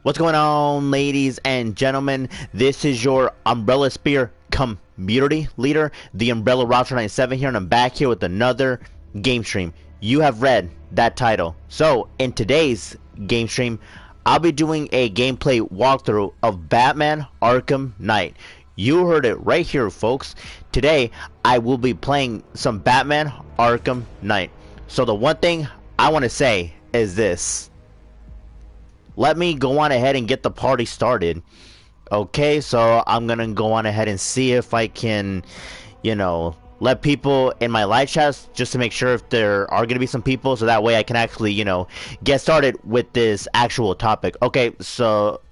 What's going on, ladies and gentlemen? This is your Umbrella Spear community leader, the Umbrella Roster 97 here, and I'm back here with another game stream. You have read that title. So, in today's game stream, I'll be doing a gameplay walkthrough of Batman Arkham Knight. You heard it right here, folks. Today, I will be playing some Batman Arkham Knight. So, the one thing I want to say is this. Let me go on ahead and get the party started. Okay, so I'm gonna go on ahead and see if I can, let people in my live chats just to make sure if there are gonna be some people, so that way I can actually, get started with this actual topic. Okay, so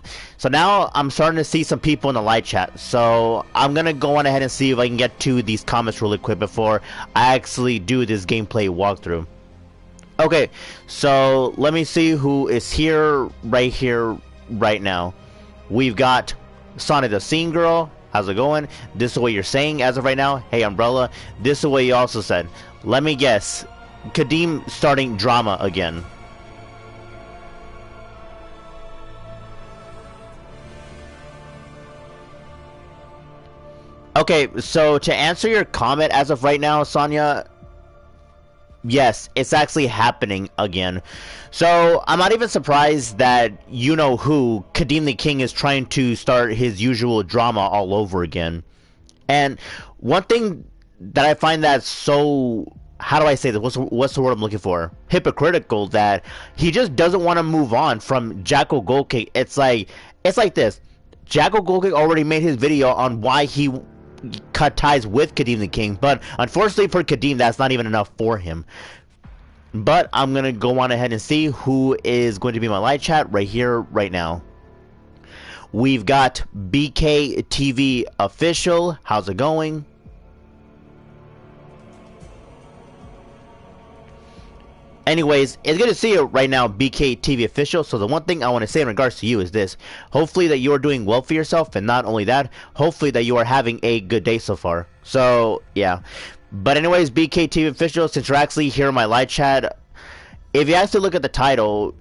now I'm starting to see some people in the live chat. So I'm gonna go on ahead and see if I can get to these comments really quick before I actually do this gameplay walkthrough. Okay, so let me see who is here, right now. We've got Sonic the Scene Girl. How's it going? This is what you're saying as of right now. Hey, Umbrella. This is what you also said. Let me guess. Kadeem starting drama again. Okay, so to answer your comment as of right now, Sonia, yes, it's actually happening again. So, I'm not even surprised that you-know-who, Kadeem the King, is trying to start his usual drama all over again. And one thing that I find that's so... how do I say this? What's the word I'm looking for? Hypocritical, that he just doesn't want to move on from Jackal Gold King. It's like this. Jackal Gold King already made his video on why he cut ties with Kadeem the King, but unfortunately for Kadeem, that's not even enough for him. But I'm gonna go on ahead and see who is going to be my live chat right here, right now. We've got BK Official. How's it going? Anyways, it's good to see you right now, BK Official. So the one thing I want to say in regards to you is this. Hopefully that you are doing well for yourself, and not only that, hopefully that you are having a good day so far. So, yeah. But anyways, BK Official, since you're actually here in my live chat, if you actually look at the title,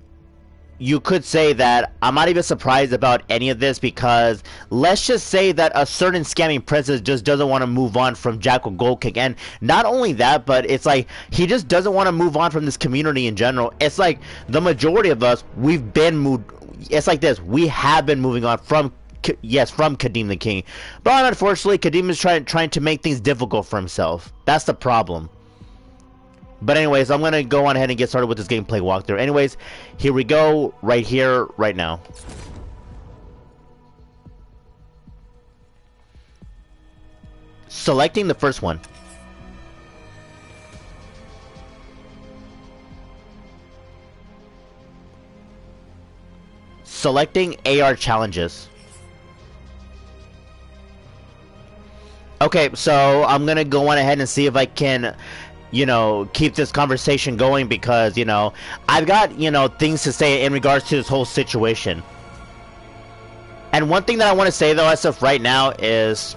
you could say that I'm not even surprised about any of this, because let's just say that a certain scamming princess just doesn't want to move on from Jackal Gold King. And not only that, but it's like he just doesn't want to move on from this community in general. It's like the majority of us, we've been moved. It's like this. We have been moving on from, yes, from Kadeem the King. But unfortunately, Kadeem is trying to make things difficult for himself. That's the problem. But anyways, I'm going to go on ahead and get started with this gameplay walkthrough. Anyways, here we go, right here, right now. Selecting the first one. Selecting AR challenges. Okay, so I'm going to go on ahead and see if I can... keep this conversation going, because, I've got, things to say in regards to this whole situation. And one thing that I want to say, though, as of right now, is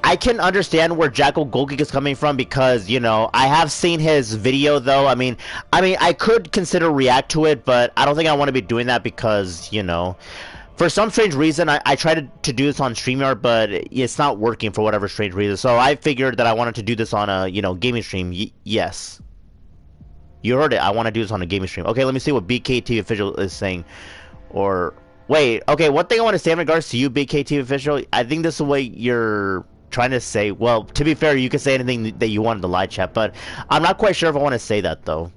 I can understand where Jackal Gold King is coming from, because, I have seen his video, though. I mean, I could consider react to it, but I don't think I want to be doing that, because, for some strange reason, I tried to do this on StreamYard, but it's not working for whatever strange reason. So I figured that I wanted to do this on a, gaming stream. Yes. You heard it. I want to do this on a gaming stream. Okay, let me see what BKT Official is saying. Or, wait. Okay, one thing I want to say in regards to you, BKT Official, I think this is what you're trying to say. Well, to be fair, you can say anything that you want in the live chat, but I'm not quite sure if I want to say that, though.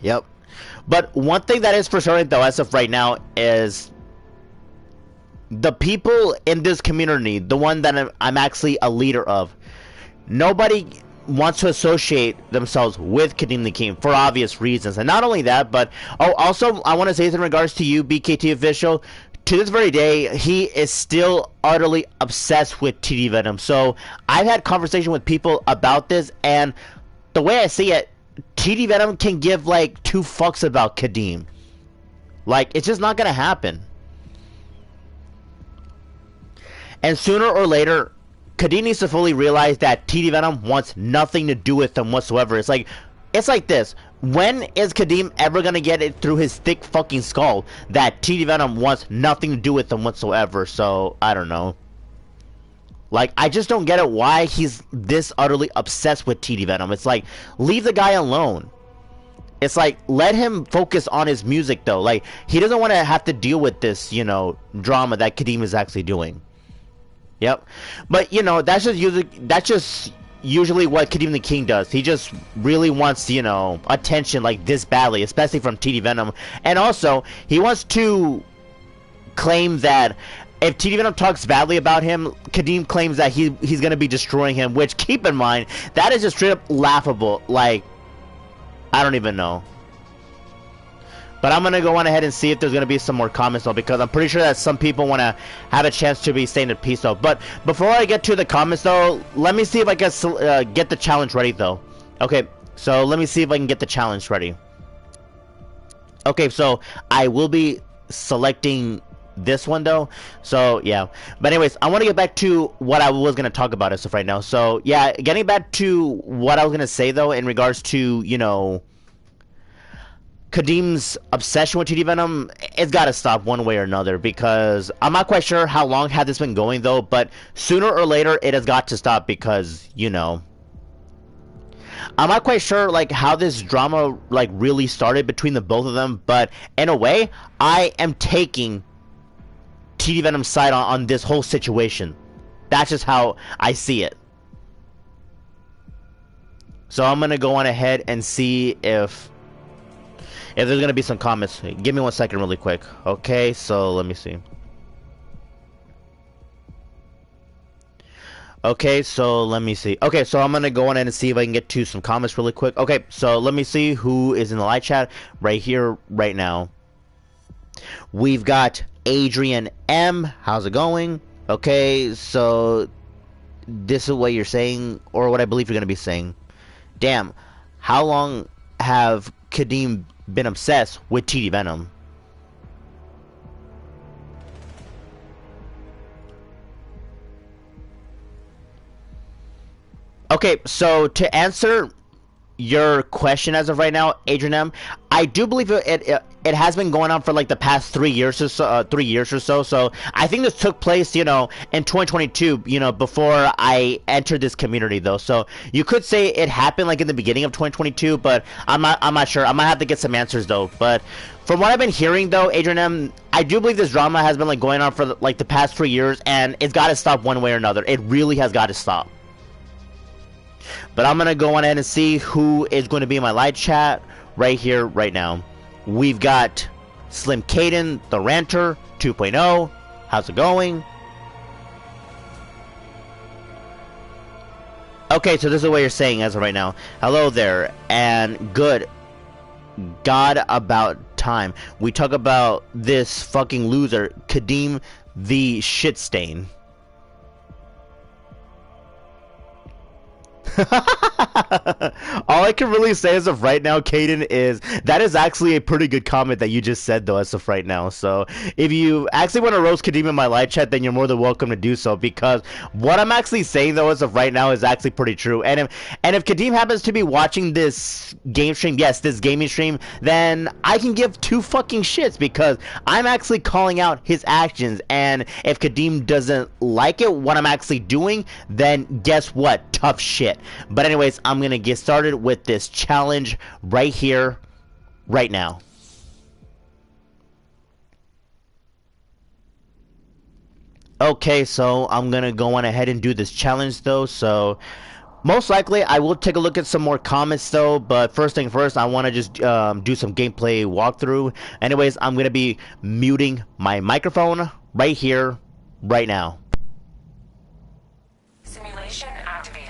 Yep. But one thing that is for certain, though, as of right now, is the people in this community, the one that I'm actually a leader of, nobody wants to associate themselves with Kadeem the King for obvious reasons. And not only that, but also I want to say this in regards to you, BKT Official. To this very day, he is still utterly obsessed with TD Venom. So I've had conversation with people about this, and the way I see it, TD Venom can give like 2 fucks about Kadeem. Like, it's just not gonna happen. And sooner or later, Kadeem needs to fully realize that TD Venom wants nothing to do with him whatsoever. It's like this. When is Kadeem ever gonna get it through his thick fucking skull that TD Venom wants nothing to do with him whatsoever? So I don't know. Like, I just don't get it why he's this utterly obsessed with TD Venom. It's like, leave the guy alone. It's like, let him focus on his music, though. Like, he doesn't want to have to deal with this, you know, drama that Kadeem is actually doing. Yep. But, you know, that's just usually what Kadeem the King does. He just really wants, you know, attention like this badly, especially from TD Venom. And also, he wants to claim that if TD Venom talks badly about him, Kadeem claims that he's gonna be destroying him, which, keep in mind, that is just straight up laughable. Like, I don't even know. But I'm gonna go on ahead and see if there's gonna be some more comments though, because I'm pretty sure that some people wanna have a chance to be staying in peace though. But before I get to the comments though, let me see if I can get the challenge ready though. Okay, so let me see if I can get the challenge ready. Okay, so I will be selecting this one though, so yeah. But anyways, I want to get back to what I was going to talk about as of right now. So yeah, getting back to what I was going to say though, in regards to, you know, Kadeem's obsession with TD Venom, it's got to stop one way or another, because I'm not quite sure how long had this been going though, but sooner or later it has got to stop, because, you know, I'm not quite sure like how this drama like really started between the both of them, but in a way I am taking TD Venom's side on this whole situation. That's just how I see it. So I'm gonna go on ahead and see if there's gonna be some comments. Give me 1 second really quick. Okay, so let me see. Okay, so let me see. Okay, so I'm gonna go on and see if I can get to some comments really quick. Okay, so let me see who is in the live chat right here, right now. We've got Adrian M. How's it going? Okay, so this is what you're saying, or what I believe you're gonna be saying. Damn, how long have Kadeem been obsessed with TD Venom? Okay, so to answer your question as of right now, Adrian M, I do believe it has been going on for like the past 3 years or so. 3 years or so. So I think this took place, you know, in 2022. You know, before I entered this community, though. So you could say it happened like in the beginning of 2022, but I'm not sure. I might have to get some answers though. But from what I've been hearing though, Adrian M, I do believe this drama has been like going on for like the past 3 years, and it's got to stop one way or another. It really has got to stop. But I'm gonna go on ahead and see who is going to be in my live chat right here, right now. We've got Slim Caden, the Ranter 2.0. How's it going? Okay, so this is what you're saying as of right now. Hello there, and good God about time. We talk about this fucking loser, Kadeem the shit stain. All I can really say as of right now, Caden, is that is actually a pretty good comment that you just said though as of right now. So if you actually want to roast Kadeem in my live chat, then you're more than welcome to do so, because what I'm actually saying though as of right now is actually pretty true. And if Kadeem happens to be watching this game stream, yes, this gaming stream, then I can give two fucking shits, because I'm actually calling out his actions. And if Kadeem doesn't like it, what I'm actually doing, then guess what? Tough shit. But anyways, I'm gonna get started with this challenge right here, right now. Okay, so I'm gonna go on ahead and do this challenge though. So most likely I will take a look at some more comments though, but first thing first, I want to just do some gameplay walkthrough. Anyways, I'm gonna be muting my microphone right here, right now. Simulation activated.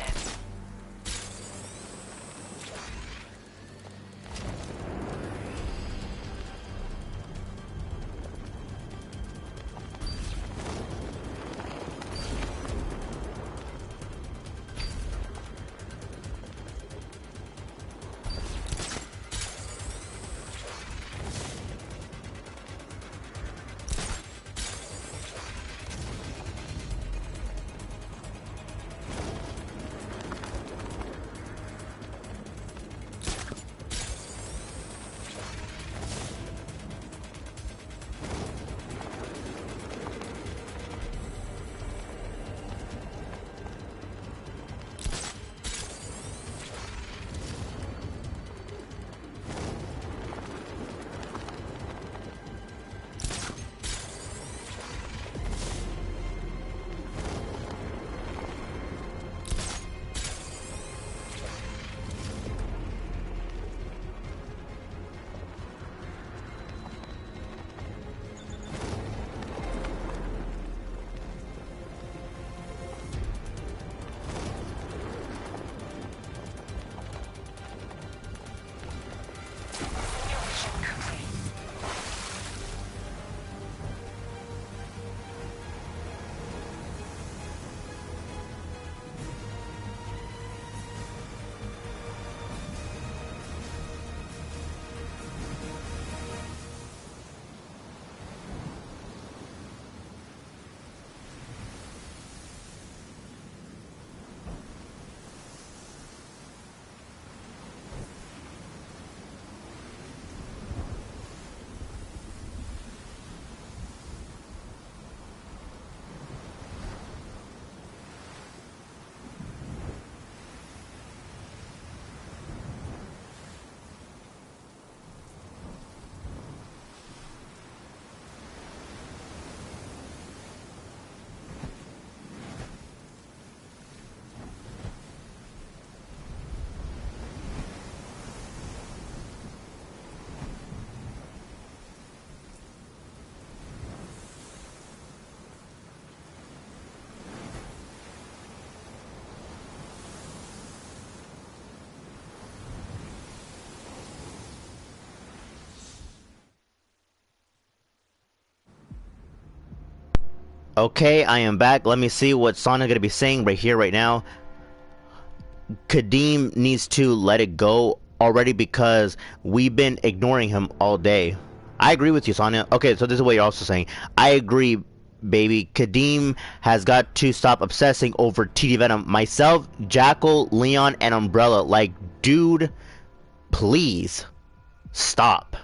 Okay, I am back. Let me see what Sonya gonna be saying right here, right now. Kadeem needs to let it go already because we've been ignoring him all day. I agree with you, Sonya. Okay, so this is what you're also saying. I agree, baby. Kadeem has got to stop obsessing over TD Venom. Myself, Jackal, Leon, and Umbrella. Like, dude, please stop.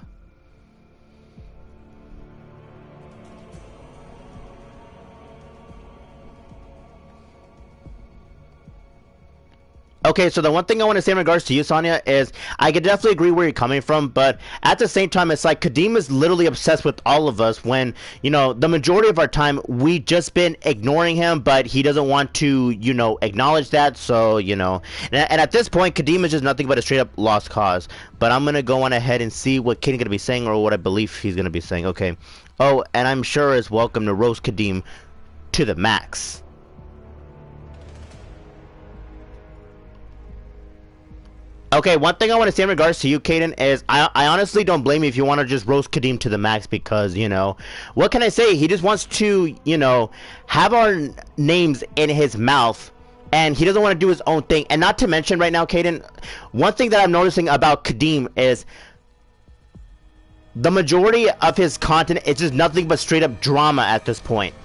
Okay, so the one thing I want to say in regards to you, Sonya, is I could definitely agree where you're coming from, but at the same time, it's like Kadeem is literally obsessed with all of us when, you know, the majority of our time, we just been ignoring him, but he doesn't want to, you know, acknowledge that, so, you know. And at this point, Kadeem is just nothing but a straight-up lost cause. But I'm going to go on ahead and see what Kadeem's going to be saying, or what I believe he's going to be saying. Okay. Oh, and I'm sure is welcome to roast Kadeem to the max. Okay, one thing I want to say in regards to you, Kaden, is I honestly don't blame you if you want to just roast Kadeem to the max because, you know, what can I say? He just wants to, you know, have our names in his mouth, and he doesn't want to do his own thing. And not to mention right now, Kaden, one thing that I'm noticing about Kadeem is the majority of his content is just nothing but straight up drama at this point.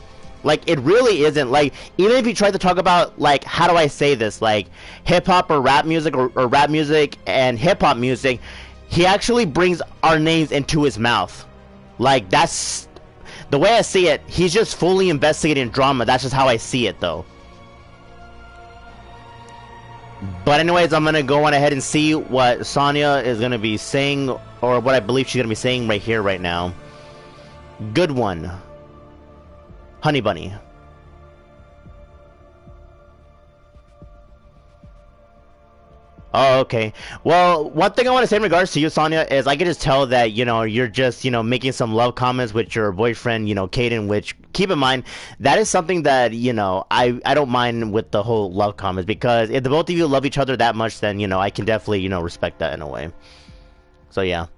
Like, it really isn't. Like, even if you try to talk about, like, how do I say this? Like, hip-hop or rap music or rap music and hip-hop music, he actually brings our names into his mouth. Like, that's... the way I see it, he's just fully investigating drama. That's just how I see it, though. But anyways, I'm going to go on ahead and see what Sonya is going to be saying, or what I believe she's going to be saying right here, right now. Good one. Honey Bunny. Oh, okay. Well, one thing I want to say in regards to you, Sonya, is I can just tell that, you know, you're just, you know, making some love comments with your boyfriend, you know, Kaden, which, keep in mind, that is something that, you know, I don't mind with the whole love comments, because if the both of you love each other that much, then, you know, I can definitely, you know, respect that in a way. So, yeah.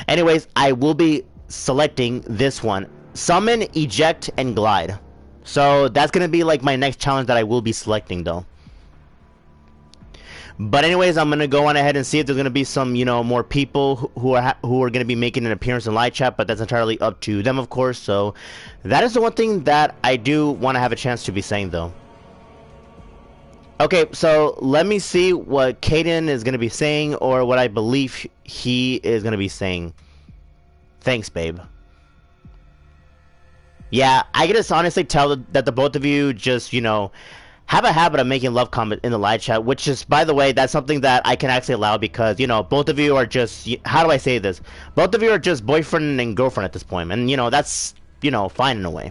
Anyways, I will be selecting this one. Summon, eject, and glide. So that's gonna be like my next challenge that I will be selecting, though. But anyways, I'm gonna go on ahead and see if there's gonna be some, you know, more people who are gonna be making an appearance in live chat. But that's entirely up to them, of course. So that is the one thing that I do want to have a chance to be saying, though. Okay, so let me see what Kaden is gonna be saying, or what I believe he is gonna be saying. Thanks, babe. Yeah, I can just honestly tell that the both of you just, you know, have a habit of making love comment in the live chat, which is, by the way, that's something that I can actually allow because, you know, both of you are just, how do I say this? Both of you are just boyfriend and girlfriend at this point, and, you know, that's, you know, fine in a way.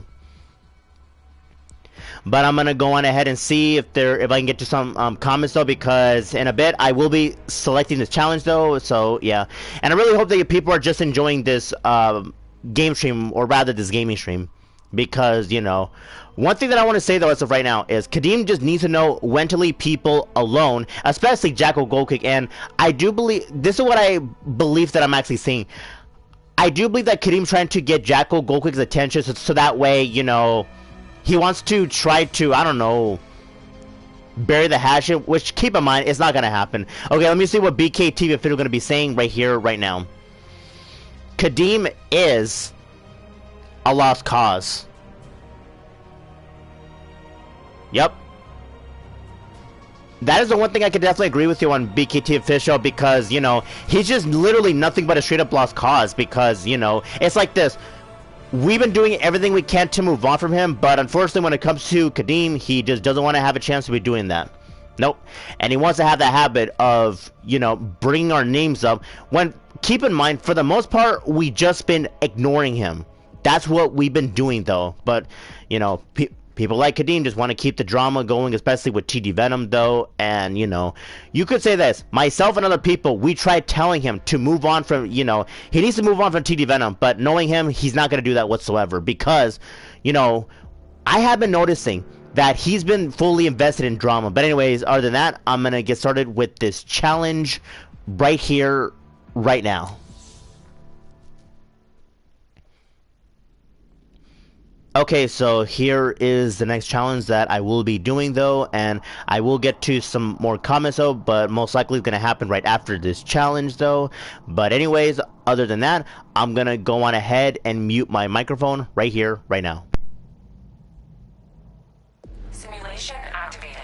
But I'm gonna go on ahead and see if I can get to some comments, though, because in a bit I will be selecting this challenge, though. So yeah, and I really hope that you people are just enjoying this game stream, or rather this gaming stream, because, you know, one thing that I want to say, though, as of right now, is Kadeem just needs to know when to leave people alone, especially Jackal Goldkick. And I do believe this is what I believe that I'm actually seeing. I do believe that Kadeem's trying to get Jackal Goldkick's attention, so that way, you know, he wants to try to, I don't know, bury the hatchet, which, keep in mind, it's not going to happen. Okay, let me see what BKTV official going to be saying right here, right now. Kadeem is a lost cause. Yep. That is the one thing I could definitely agree with you on, BKT official, because, you know, he's just literally nothing but a straight up lost cause, because, you know, it's like this. We've been doing everything we can to move on from him, but unfortunately when it comes to Kadeem, he just doesn't want to have a chance to be doing that. Nope. And he wants to have that habit of, you know, bringing our names up, when, keep in mind, for the most part, we just been ignoring him. That's what we've been doing, though. But, you know, people like Kadeem just want to keep the drama going, especially with TD Venom, though. And, you know, you could say this. Myself and other people, we tried telling him to move on from, you know, he needs to move on from TD Venom. But knowing him, he's not going to do that whatsoever. Because, you know, I have been noticing that he's been fully invested in drama. But anyways, other than that, I'm going to get started with this challenge right here, right now. Okay, so here is the next challenge that I will be doing though, and I will get to some more comments though, but most likely it's gonna happen right after this challenge though. But anyways, other than that, I'm gonna go on ahead and mute my microphone right here, right now. Simulation activated.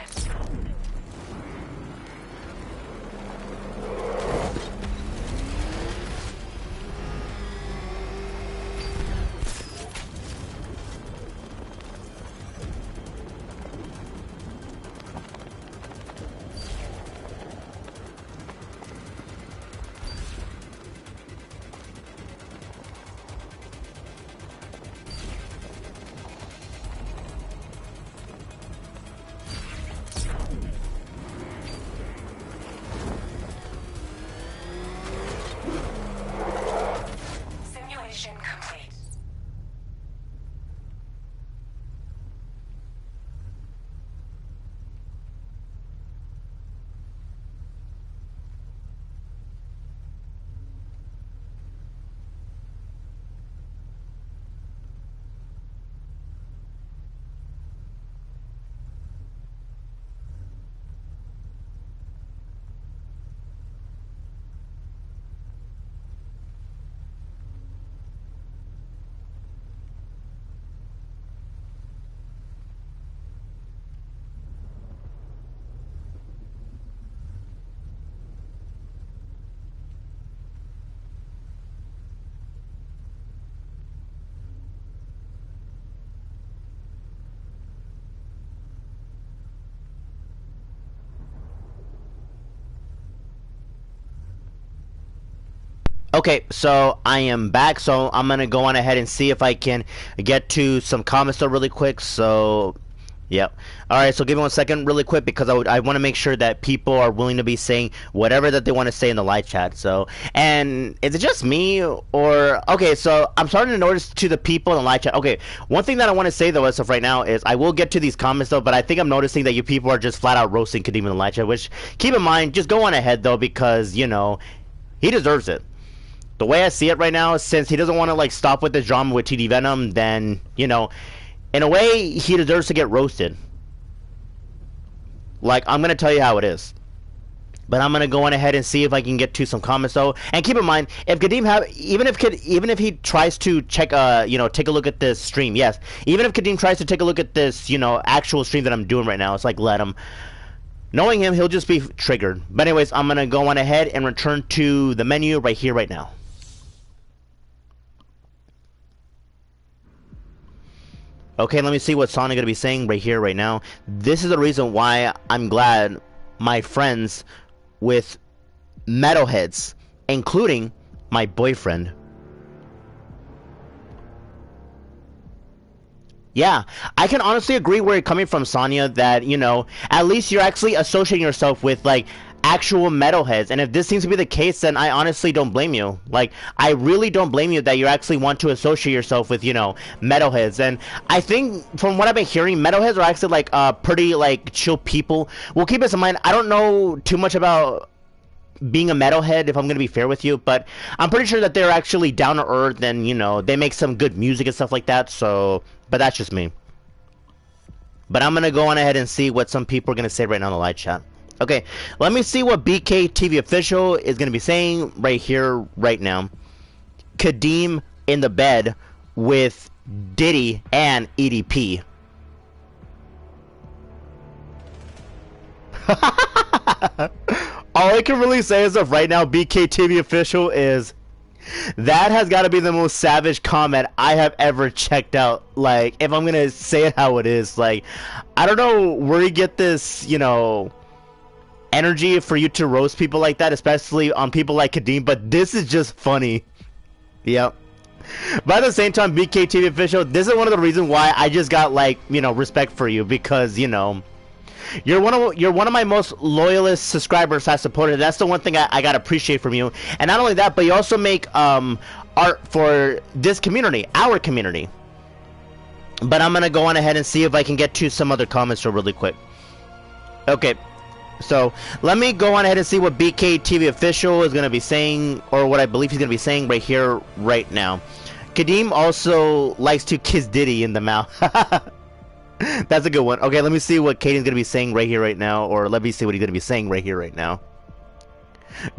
Simulation complete. Okay, so I am back, so I'm gonna go on ahead and see if I can get to some comments though really quick. So yep. Alright, so give me 1 second really quick, because I want to make sure that people are willing to be saying whatever that they want to say in the live chat. So, and is it just me, or okay, so I'm starting to notice to the people in the live chat. Okay, one thing that I want to say though as of right now is I will get to these comments though, but I think I'm noticing that you people are just flat out roasting Kadeem in the live chat, which keep in mind, just go on ahead though, because you know, he deserves it. The way I see it right now, since he doesn't want to like stop with this drama with TD Venom, then you know, in a way, he deserves to get roasted. Like, I'm gonna tell you how it is. But I'm gonna go on ahead and see if I can get to some comments though. And keep in mind, if Kadeem even if he tries to check you know, take a look at this stream, yes. Even if Kadeem tries to take a look at this, you know, actual stream that I'm doing right now, it's like, let him. Knowing him, he'll just be triggered. But anyways, I'm gonna go on ahead and return to the menu right here, right now. Okay, let me see what Sonic gonna be saying right here, right now. This is the reason why I'm glad my friends with metalheads, including my boyfriend. Yeah, I can honestly agree where you're coming from, Sonya, that, you know, at least you're actually associating yourself with, like, actual metalheads. And if this seems to be the case, then I honestly don't blame you. Like, I really don't blame you that you actually want to associate yourself with, you know, metalheads. And I think, from what I've been hearing, metalheads are actually, like, pretty, like, chill people. Well, keep this in mind, I don't know too much about being a metalhead, if I'm gonna be fair with you, but I'm pretty sure that they're actually down to earth, and you know, they make some good music and stuff like that. So, but that's just me. But I'm gonna go on ahead and see what some people are gonna say right now in the live chat. Okay, let me see what BKTV official is gonna be saying right here, right now. Kadeem in the bed with Diddy and EDP. All I can really say as of right now, BKTV official, is that has got to be the most savage comment I have ever checked out. Like, if I'm gonna say it how it is, like, I don't know where you get this, you know, energy for you to roast people like that, especially on people like Kadeem, but this is just funny. Yep. But at the same time, BKTV official, this is one of the reasons why I just got, like, you know, respect for you, because, you know, you're one of my most loyalist subscribers I supported. That's the one thing I gotta appreciate from you. And not only that, but you also make art for this community, our community. But I'm gonna go on ahead and see if I can get to some other comments really quick. Okay, so let me go on ahead and see what BKTV official is gonna be saying, or what I believe he's gonna be saying right here, right now. Kadeem also likes to kiss Diddy in the mouth. That's a good one. Okay, let me see what Caden's gonna be saying right here, right now, or let me see what he's gonna be saying right here, right now.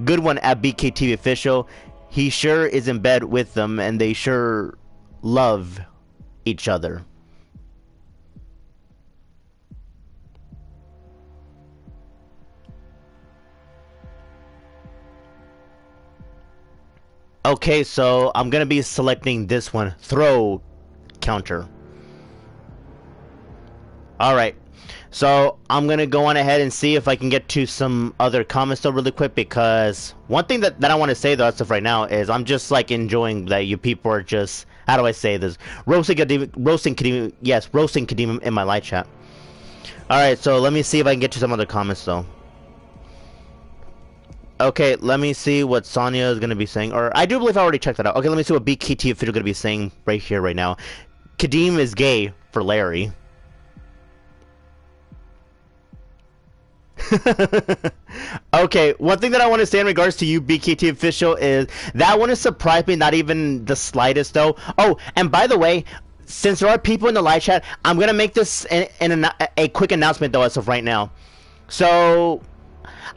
Good one at BKTV official. He sure is in bed with them, and they sure love each other. Okay, so I'm gonna be selecting this one, throw counter. Alright, so I'm gonna go on ahead and see if I can get to some other comments though really quick, because one thing that I want to say though as of right now is I'm just like enjoying that you people are just, how do I say this, roasting Kadeem, yes, roasting Kadeem in my live chat. Alright, so let me see if I can get to some other comments though. Okay, let me see what Sonya is going to be saying. Or, I do believe I already checked that out. Okay, let me see what BKT official is going to be saying right here, right now. Kadeem is gay for Larry. Okay, one thing that I want to say in regards to you, BKT official, is that one has surprised me, not even the slightest, though. Oh, and by the way, since there are people in the live chat, I'm going to make this a quick announcement, though, as of right now. So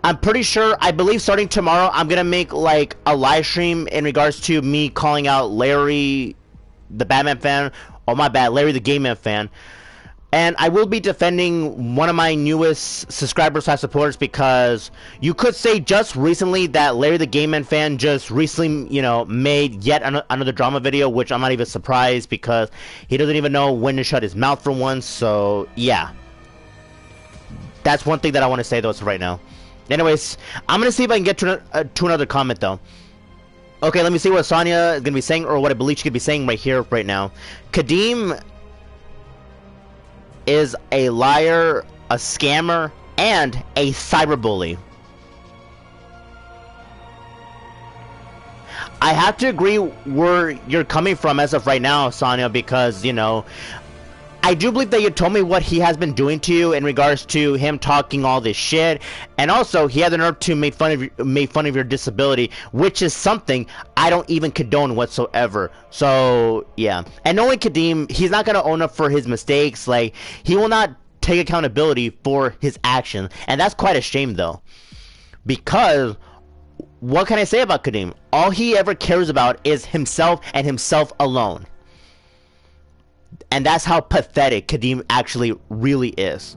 I'm pretty sure, I believe starting tomorrow, I'm gonna make like a live stream in regards to me calling out Larry, the Batman fan, oh my bad, Larry the Game Man fan. And I will be defending one of my newest subscribers / supporters, because you could say just recently that Larry the Game Man fan just recently, you know, made yet another drama video, which I'm not even surprised because he doesn't even know when to shut his mouth for once. So yeah, that's one thing that I want to say though right now. Anyways, I'm gonna see if I can get to another comment though. Okay, let me see what Sonya is gonna be saying, or what I believe she could be saying right here, right now. Kadeem is a liar, a scammer, and a cyberbully. I have to agree where you're coming from as of right now, Sonya, because, you know, I do believe that you told me what he has been doing to you in regards to him talking all this shit, and also he had the nerve to make fun of your disability, which is something I don't even condone whatsoever. So yeah, and knowing Kadeem, he's not gonna own up for his mistakes. Like, he will not take accountability for his actions, and that's quite a shame though, because what can I say about Kadeem? All he ever cares about is himself and himself alone. And that's how pathetic Kadeem actually really is.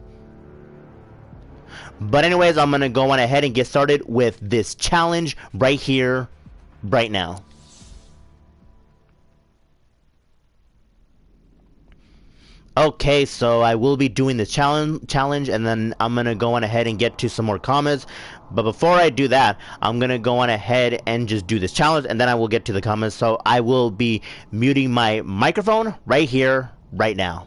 But anyways, I'm gonna go on ahead and get started with this challenge right here, right now. Okay, so I will be doing this challenge, and then I'm gonna go on ahead and get to some more comments. But before I do that, I'm gonna go on ahead and just do this challenge, and then I will get to the comments. So I will be muting my microphone right here, right now.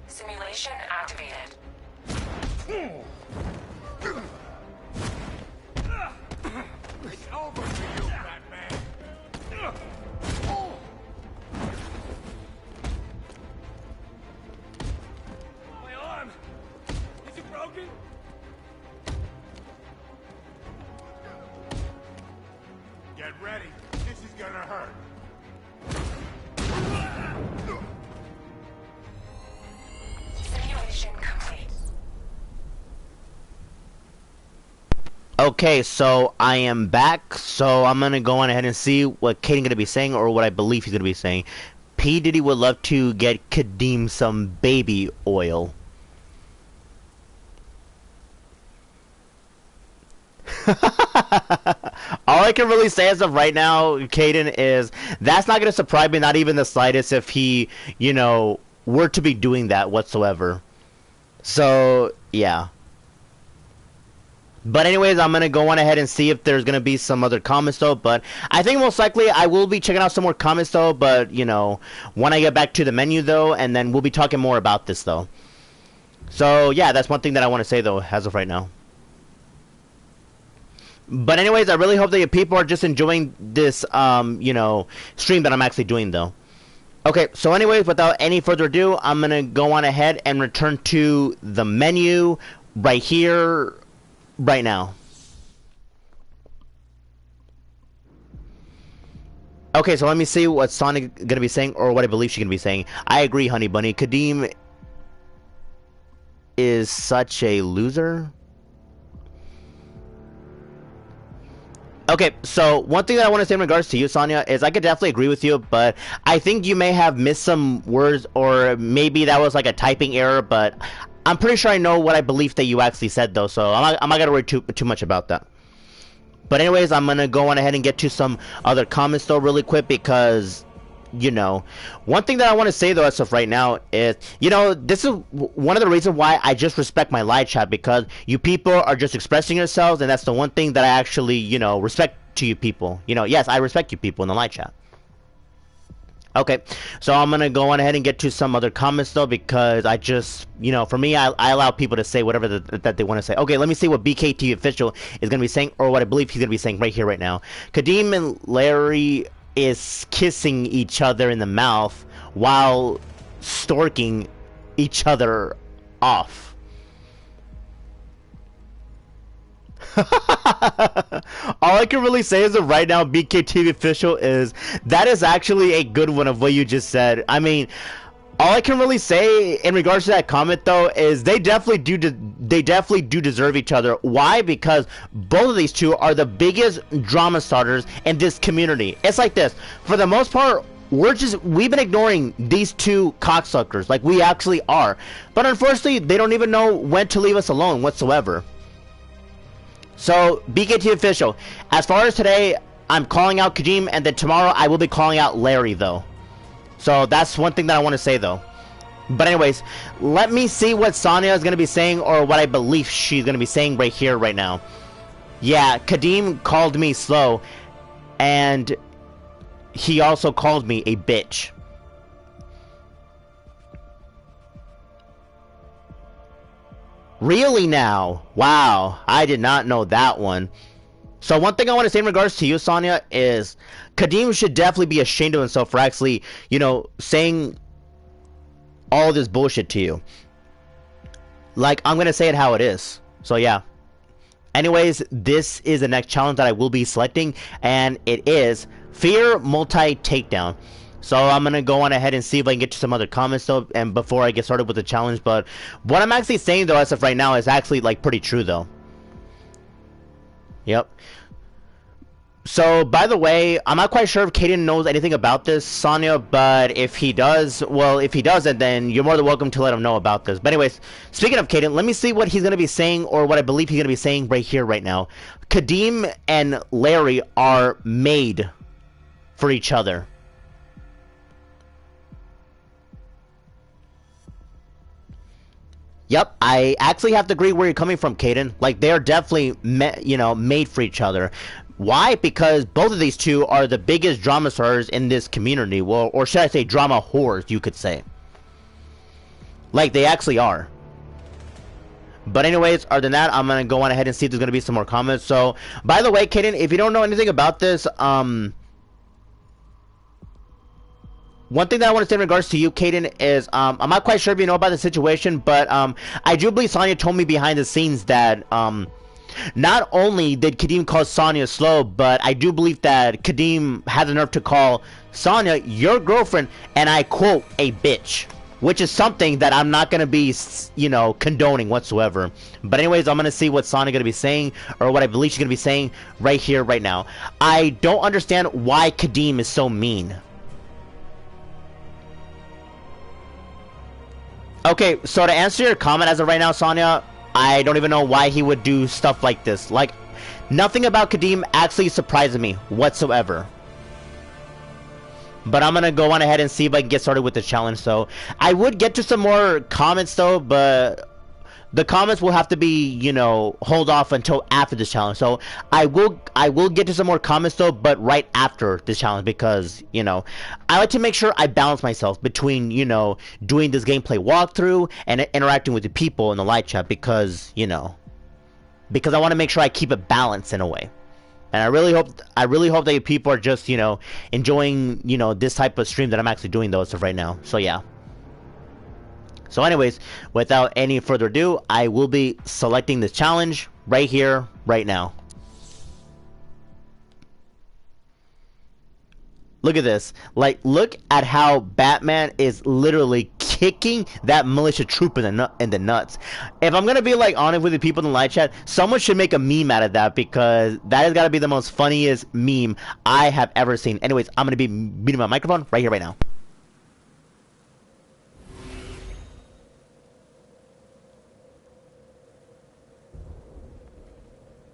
Simulation activated. It's over for you, Batman. My arm! Is it broken? Get ready. This is gonna hurt. Simulation complete. Okay, so I am back. So I'm gonna go on ahead and see what Kadeem gonna be saying, or what I believe he's gonna be saying. P. Diddy would love to get Kadeem some baby oil. All I can really say as of right now, Caden, is that's not gonna surprise me, not even the slightest, if he, you know, were to be doing that whatsoever. So yeah. But anyways, I'm gonna go on ahead and see if there's gonna be some other comments though. But I think most likely I will be checking out some more comments though. But you know, when I get back to the menu though, and then we'll be talking more about this though. So yeah, that's one thing that I want to say though, as of right now. But anyways, I really hope that you people are just enjoying this, you know, stream that I'm actually doing though. Okay, so anyways, without any further ado, I'm gonna go on ahead and return to the menu. right here, right now. Okay, so let me see what Sonic gonna be saying, or what I believe she's gonna be saying. I agree, Honey Bunny. Kadeem is such a loser. Okay, so one thing that I want to say in regards to you, Sonya, is I could definitely agree with you, but I think you may have missed some words, or maybe that was like a typing error, but I'm pretty sure I know what I believe that you actually said, though, so I'm not gonna worry too much about that. But anyways, I'm gonna go on ahead and get to some other comments, though, really quick, because, you know, one thing that I want to say, though, as of right now is, you know, this is one of the reasons why I just respect my live chat, because you people are just expressing yourselves, and that's the one thing that I actually, you know, respect to you people. You know, yes, I respect you people in the live chat. Okay, so I'm gonna go on ahead and get to some other comments, though, because I just, you know, for me, I allow people to say whatever that they want to say. Okay, let me see what BKT official is gonna be saying, or what I believe he's gonna be saying right here, right now. Kadeem and Larry is kissing each other in the mouth while storking each other off. All I can really say as of right now, BKT official, is that is actually a good one of what you just said. I mean, all I can really say in regards to that comment, though, is they definitely do deserve each other. Why? Because both of these two are the biggest drama starters in this community. It's like this. For the most part, we've been ignoring these two cocksuckers, like we actually are. But unfortunately, they don't even know when to leave us alone whatsoever. So, BKT official, as far as today, I'm calling out Kadeem, and then tomorrow I will be calling out Larry, though. So that's one thing that I want to say, though. But anyways, let me see what Sonya is going to be saying, or what I believe she's going to be saying right here, right now. Yeah, Kadeem called me slow, and he also called me a bitch. Really now? Wow, I did not know that one. So one thing I want to say in regards to you, Sonya, is Kadeem should definitely be ashamed of himself for actually, you know, saying all this bullshit to you. Like, I'm going to say it how it is. So yeah. Anyways, this is the next challenge that I will be selecting, and it is Fear Multi-Takedown. So I'm going to go on ahead and see if I can get to some other comments, though, and before I get started with the challenge. But what I'm actually saying, though, as of right now, is actually, like, pretty true, though. Yep. So, by the way, I'm not quite sure if Kaden knows anything about this, Sonya, but if he does, well, if he doesn't, then you're more than welcome to let him know about this. But anyways, speaking of Kaden, let me see what he's going to be saying, or what I believe he's going to be saying right here, right now. Kadeem and Larry are made for each other. Yep, I actually have to agree where you're coming from, Kaden. Like, they're definitely, you know, made for each other. Why? Because both of these two are the biggest drama stars in this community. Well, or should I say drama whores, you could say. Like, they actually are. But anyways, other than that, I'm going to go on ahead and see if there's going to be some more comments. So, by the way, Kaden, if you don't know anything about this, one thing that I want to say in regards to you, Kaden, is I'm not quite sure if you know about the situation, but I do believe Sonya told me behind the scenes that not only did Kadeem call Sonya slow, but I do believe that Kadeem had the nerve to call Sonya, your girlfriend, and I quote, a bitch. Which is something that I'm not going to be, you know, condoning whatsoever. But anyways, I'm going to see what Sonya going to be saying, or what I believe she's going to be saying right here, right now. I don't understand why Kadeem is so mean. Okay, so to answer your comment as of right now, Sonya, I don't even know why he would do stuff like this. Like, nothing about Kadeem actually surprises me whatsoever. But I'm going to go on ahead and see if I can get started with the challenge. So, I would get to some more comments, though, but the comments will have to be, you know, hold off until after this challenge. So, I will get to some more comments, though, but right after this challenge, because, you know, I like to make sure I balance myself between, you know, doing this gameplay walkthrough and interacting with the people in the live chat, because, you know, because I want to make sure I keep it balanced in a way. And I really hope that you people are just, you know, enjoying, you know, this type of stream that I'm actually doing, though, as of right now. So, yeah. So anyways, without any further ado, I will be selecting this challenge right here, right now. Look at this. Like, look at how Batman is literally kicking that militia troop in the nuts. If I'm gonna be like honest with the people in the live chat, someone should make a meme out of that, because that has got to be the most funniest meme I have ever seen. Anyways, I'm gonna be beating my microphone right here, right now.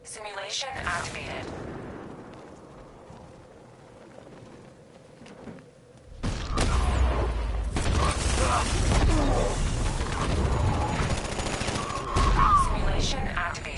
Simulation activated. Simulation activated.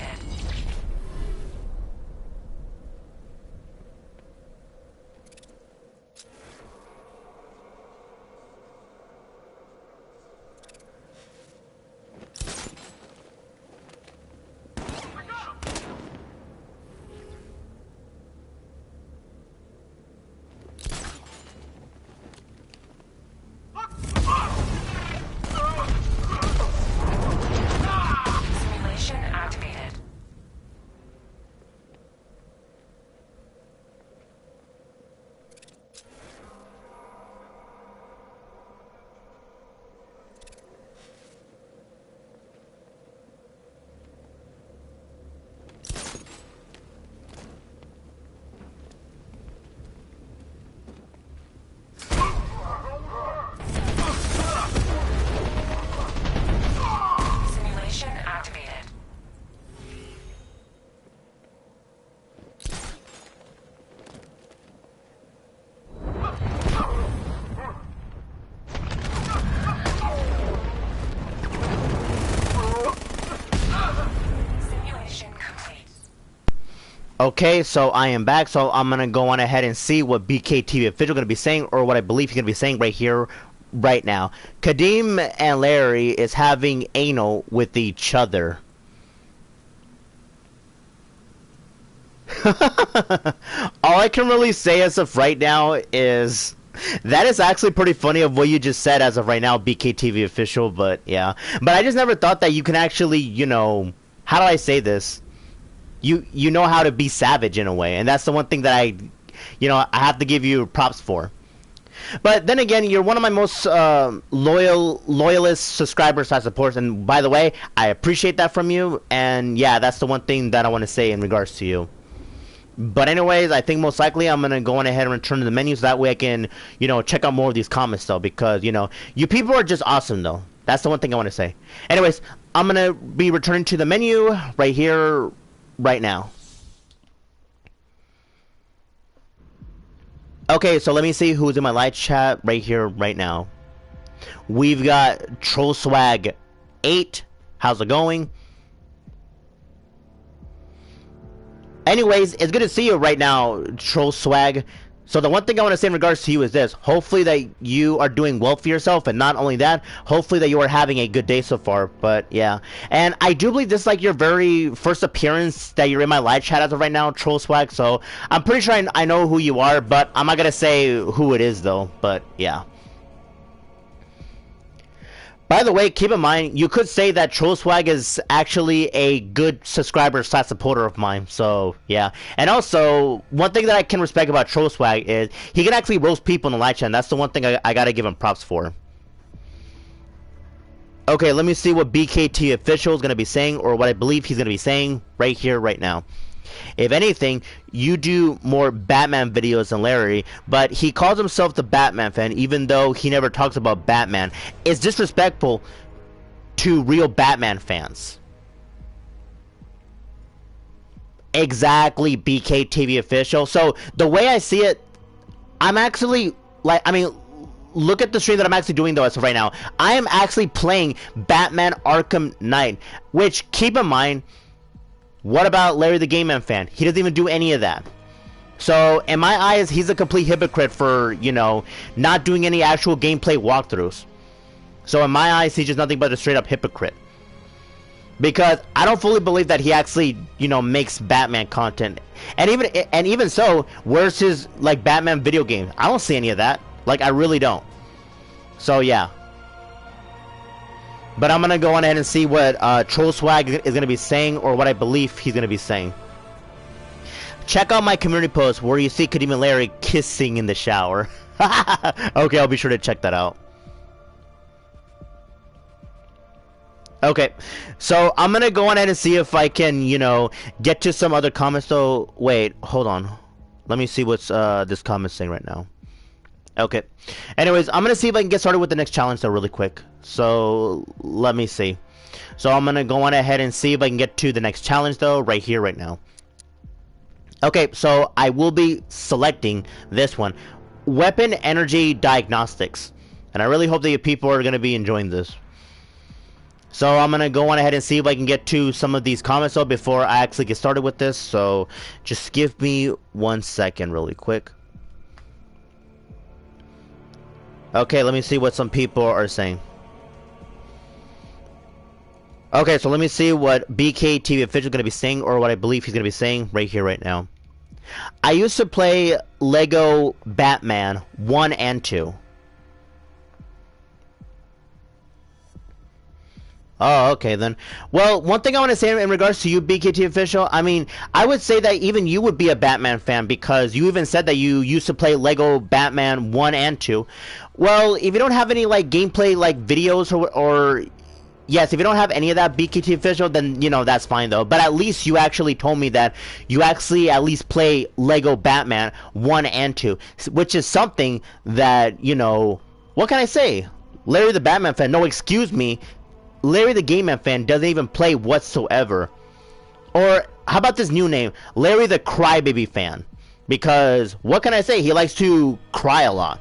Simulation activated. Simulation activated. Simulation complete. Okay, so I am back, so I'm gonna go on ahead and see what BKTV official gonna be saying, or what I believe he's gonna be saying right here, right now. Kadeem and Larry is having anal with each other. All I can really say as of right now is that is actually pretty funny of what you just said as of right now, BKTV official, but yeah. But I just never thought that you can actually, you know, how do I say this? You know how to be savage in a way, and that's the one thing that I have to give you props for. But then again, you're one of my most loyalist subscribers I support, and by the way, I appreciate that from you, and yeah, that's the one thing that I want to say in regards to you. But anyways, I think most likely I'm gonna go on ahead and return to the menu, so that way I can, check out more of these comments though, because you people are just awesome though. That's the one thing I want to say. Anyways, I'm gonna be returning to the menu right here, right now. Okay, so let me see who's in my live chat right here, right now. We've got Troll Swag 8. How's it going? Anyways, it's good to see you right now, Troll Swag. So the one thing I want to say in regards to you is this. Hopefully that you are doing well for yourself, and not only that, hopefully that you are having a good day so far. But yeah, and I do believe this is like your very first appearance that you're in my live chat as of right now, Troll Swag. So I'm pretty sure I know who you are, but I'm not gonna say who it is though. But yeah. By the way, keep in mind, you could say that Troll Swag is actually a good subscriber / supporter of mine, so yeah. And also, one thing that I can respect about Troll Swag is he can actually roast people in the live chat, and that's the one thing I gotta give him props for. Okay, let me see what BKT official is gonna be saying, or what I believe he's gonna be saying right here, right now. If anything, you do more Batman videos than Larry, but he calls himself the Batman fan even though he never talks about Batman. It's disrespectful to real Batman fans. Exactly, BKTV official. So the way I see it, I'm actually look at the stream that I'm actually doing though as of right now. I am actually playing Batman Arkham Knight, which, keep in mind, what about Larry the Game Man fan? He doesn't even do any of that. So, in my eyes, he's a complete hypocrite for, not doing any actual gameplay walkthroughs. So, in my eyes, he's just nothing but a straight up hypocrite. Because I don't fully believe that he actually, makes Batman content. And even so, where's his, Batman video game? I don't see any of that. I really don't. So, yeah. But I'm gonna go on ahead and see what Troll Swag is gonna be saying, or what I believe he's gonna be saying. check out my community post where you see Kadeem and Larry kissing in the shower. Okay, I'll be sure to check that out. Okay, so I'm gonna go on ahead and see if I can, you know, get to some other comments. So wait, hold on. Let me see what's this comment saying right now. Okay. Anyways, I'm gonna see if I can get started with the next challenge though really quick. So let me see. So I'm gonna go on ahead and see if I can get to the next challenge though right here right now. Okay, so I will be selecting this one, Weapon Energy Diagnostics, and I really hope that you people are gonna be enjoying this. So I'm gonna go on ahead and see if I can get to some of these comments though before I actually get started with this. So just give me 1 second really quick. Okay, let me see what some people are saying. Okay, so let me see what BKTV official is gonna be saying, or what I believe he's gonna be saying right here right now. I used to play Lego Batman 1 and 2. Oh, okay then. Well, one thing I want to say in regards to you, BKT official, I mean, I would say that even you would be a Batman fan because you even said that you used to play Lego Batman 1 and 2. Well, if you don't have any like gameplay like videos or yes, if you don't have any of that, BKT official, then you know that's fine though. But at least you actually told me that you actually at least play Lego Batman 1 and 2, which is something that, you know, what can I say? Larry the Batman fan, no, excuse me. Larry the Game Man fan doesn't even play whatsoever. Or how about this new name, Larry the Crybaby fan? Because what can I say? He likes to cry a lot,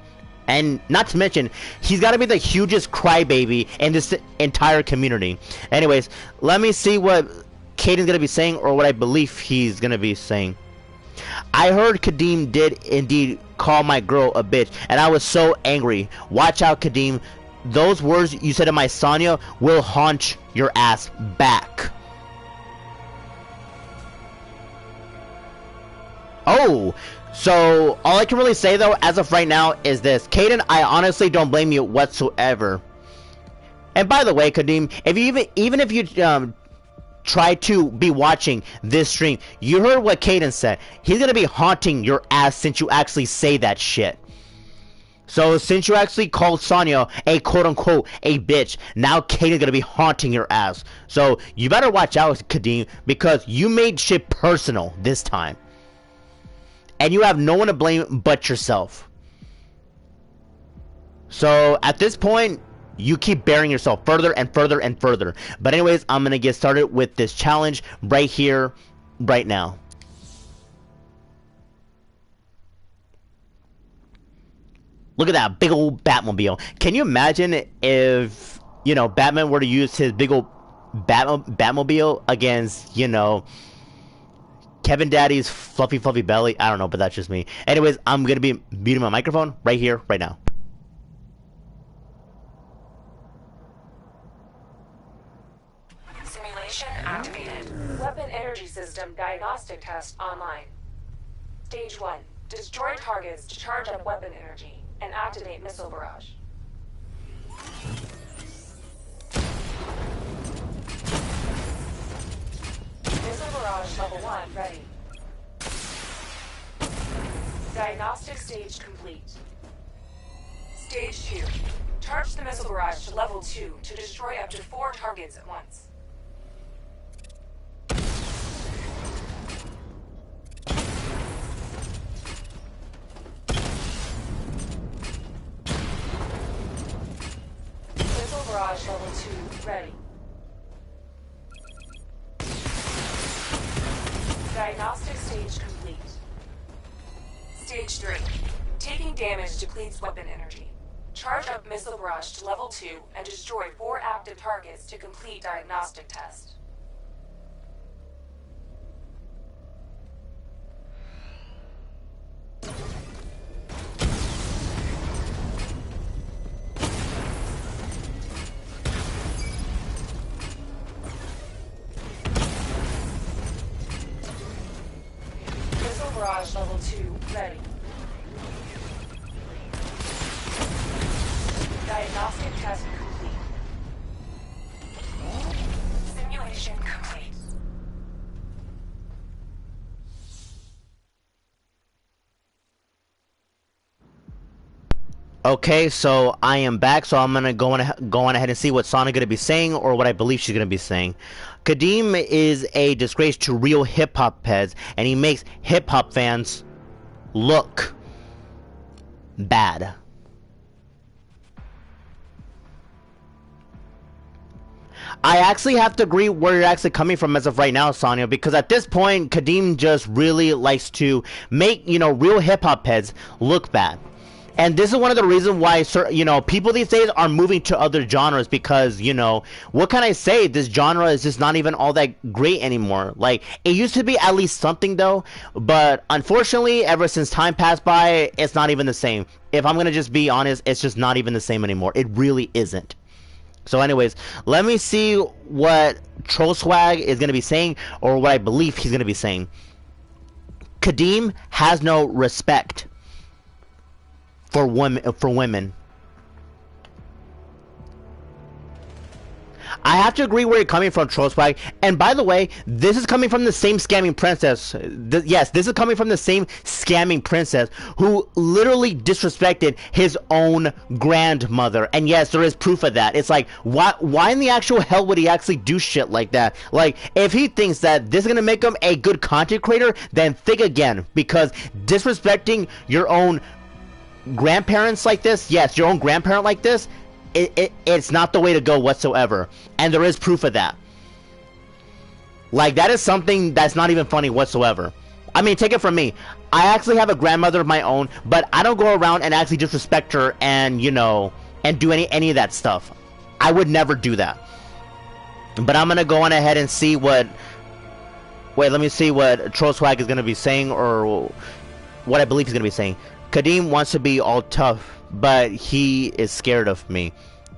and not to mention he's got to be the hugest crybaby in this entire community. Anyways, let me see what Caden's gonna be saying, or what I believe he's gonna be saying. I heard Kadeem did indeed call my girl a bitch, and I was so angry. Watch out, Kadeem. Those words you said to my Sonya will haunt your ass back. Oh, so all I can really say though, as of right now, is this. Caden, I honestly don't blame you whatsoever. And by the way, Kadeem, if you even if you try to be watching this stream, you heard what Caden said. He's gonna be haunting your ass since you actually say that shit. So since you actually called Sonya a quote-unquote a bitch, now Kaden's gonna be haunting your ass. So you better watch out, Kadeem, because you made shit personal this time. And you have no one to blame but yourself. So at this point, you keep burying yourself further and further and further. But anyways, I'm gonna get started with this challenge right here, right now. Look at that big old Batmobile. Can you imagine if, you know, Batman were to use his big old Batmobile against, you know, Kevin Daddy's fluffy belly? I don't know, but that's just me. Anyways, I'm going to be muting my microphone right here, right now. Simulation activated. Weapon energy system diagnostic test online. Stage 1. Destroy targets to charge up weapon energy and activate missile barrage. Missile barrage level 1 ready. Diagnostic stage complete. Stage 2. Charge the missile barrage to level 2 to destroy up to 4 targets at once. Barrage level 2 ready. Diagnostic stage complete. Stage 3. Taking damage depletes weapon energy. Charge up missile barrage to level 2 and destroy 4 active targets to complete diagnostic test. Barrage level 2 ready. Diagnostic test complete. Simulation complete. Okay, so I am back, so I'm gonna go on ahead and see what Sonic gonna be saying, or what I believe she's gonna be saying. Kadeem is a disgrace to real hip-hop heads, and he makes hip-hop fans look bad. I actually have to agree where you're actually coming from as of right now, Sonya, because at this point, Kadeem just really likes to make, real hip-hop heads look bad. And this is one of the reasons why, people these days are moving to other genres because, what can I say? This genre is just not even all that great anymore. Like, it used to be at least something, though, but unfortunately, ever since time passed by, it's not even the same. If I'm gonna just be honest, it's just not even the same anymore. It really isn't. So anyways, let me see what Troll Swag is going to be saying, or what I believe he's going to be saying. Kadeem has no respect for women. I have to agree where you're coming from, Troll Swag. And by the way, this is coming from the same scamming princess. Yes, this is coming from the same scamming princess who literally disrespected his own grandmother. And yes, there is proof of that. It's like, why in the actual hell would he actually do shit like that? Like, if he thinks that this is gonna make him a good content creator, then think again. Because disrespecting your own grandparents like this, yes, your own grandparent like this, it's not the way to go whatsoever, and there is proof of that. Like, that is something that's not even funny whatsoever. I mean, take it from me, I actually have a grandmother of my own, but I don't go around and actually disrespect her and and do any of that stuff. I would never do that. But I'm gonna go on ahead and see what let me see what Troll Swag is gonna be saying, or what I believe he's gonna be saying. Kadeem wants to be all tough, but he is scared of me.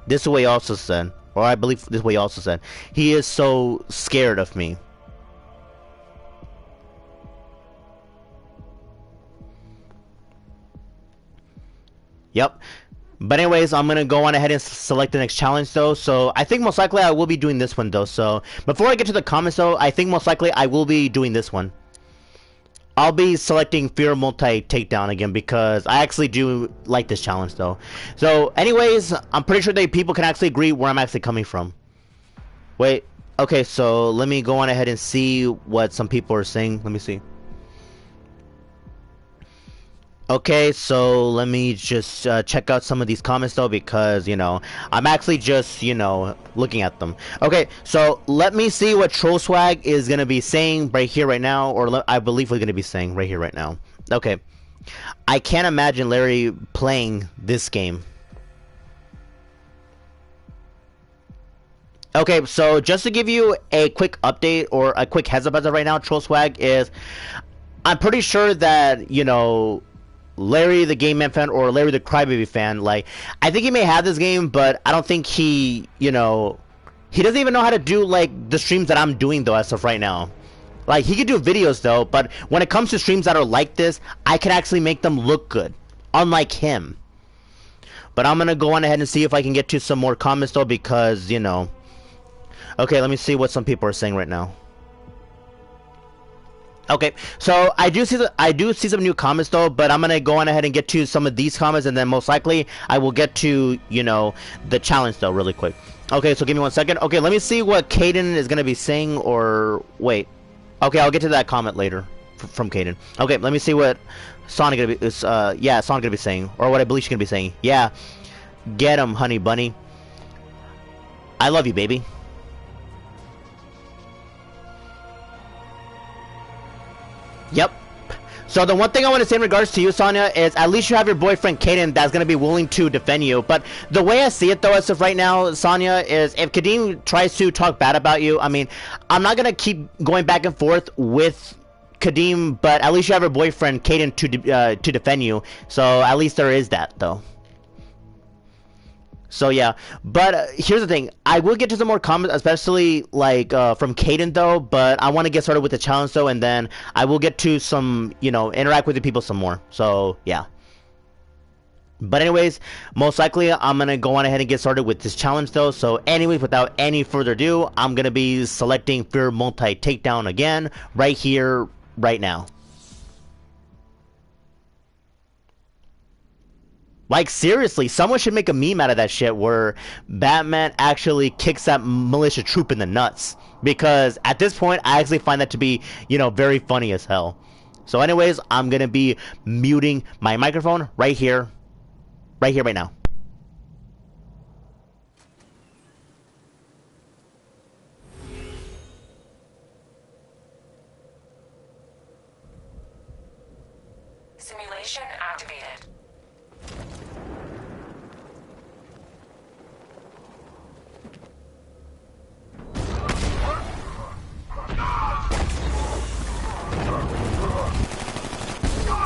This is what he also said, or I believe this is what he also said. He is so scared of me. Yep. But anyways, I'm gonna go on ahead and select the next challenge though. So I think most likely I will be doing this one though. So before I get to the comments though, I think most likely I will be doing this one. I'll be selecting Fear Multi-Takedown again because I actually do like this challenge though. So anyways, I'm pretty sure that people can actually agree where I'm actually coming from. Wait, okay, so let me go on ahead and see what some people are saying. Let me see. Okay, so let me just check out some of these comments though, because I'm actually just looking at them. Okay, so let me see what Troll Swag is gonna be saying right here right now, or I believe we're gonna be saying right here right now. Okay, I can't imagine Larry playing this game. Okay, so just to give you a quick update or a quick heads up as of right now, Troll Swag is, I'm pretty sure that Larry the Game Man fan or Larry the Crybaby fan, like, I think he may have this game, but I don't think he he doesn't even know how to do like the streams that I'm doing though as of right now. Like, he could do videos though, but when it comes to streams that are like this, I can actually make them look good, unlike him. But I'm gonna go on ahead and see if I can get to some more comments though, because okay, let me see what some people are saying right now. Okay, so I do see some new comments though, but I'm gonna go on ahead and get to some of these comments, and then most likely I will get to the challenge though really quick. Okay, so give me 1 second. Okay, let me see what Caden is gonna be saying, or wait. Okay, I'll get to that comment later from Caden. Okay, let me see what Sonic gonna be Sonic gonna be saying, or what I believe she's gonna be saying. Yeah, get him, honey bunny. I love you, baby. Yep. So the one thing I want to say in regards to you, Sonya, is at least you have your boyfriend Kaden that's going to be willing to defend you. But the way I see it though as of right now, Sonya, is if Kadeem tries to talk bad about you, I mean, I'm not going to keep going back and forth with Kadeem, but at least you have your boyfriend Kaden to defend you. So at least there is that though. So yeah, but here's the thing. I will get to some more comments, especially like from Caden though, but I want to get started with the challenge though, and then I will get to some, interact with the people some more. So yeah. But anyways, most likely I'm going to go on ahead and get started with this challenge though. So anyways, without any further ado, I'm going to be selecting Fear Multi-Takedown again, right here, right now. Like, seriously, someone should make a meme out of that shit where Batman actually kicks that militia troop in the nuts. Because at this point, I actually find that to be, you know, very funny as hell. So anyways, I'm gonna be muting my microphone right here, right now. Simulation activated.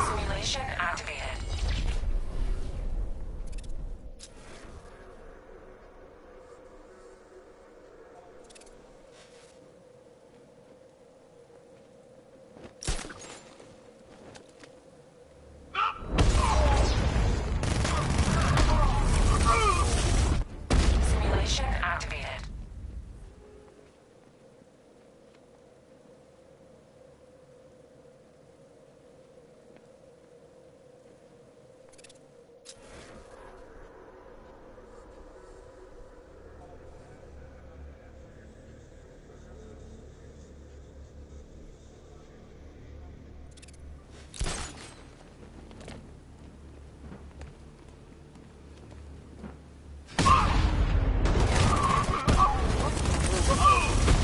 Simulation activated. Simulation activated.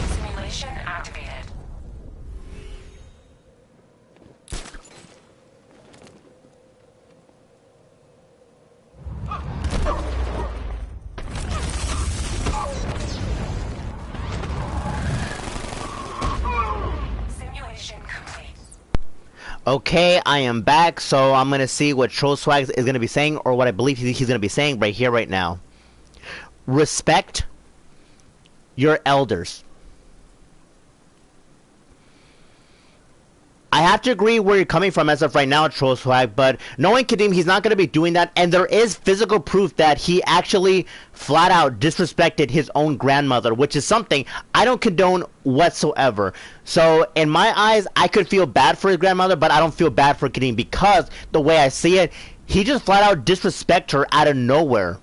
Simulation activated. Simulation complete. Okay, I am back, so I'm gonna see what Troll Swag is gonna be saying, or what I believe he's gonna be saying right here, right now. Respect your elders. I have to agree where you're coming from as of right now, Troll Swag, but knowing Kadeem, he's not going to be doing that, and there is physical proof that he actually flat out disrespected his own grandmother, which is something I don't condone whatsoever. So, in my eyes, I could feel bad for his grandmother, but I don't feel bad for Kadeem, because the way I see it, he just flat out disrespect her out of nowhere.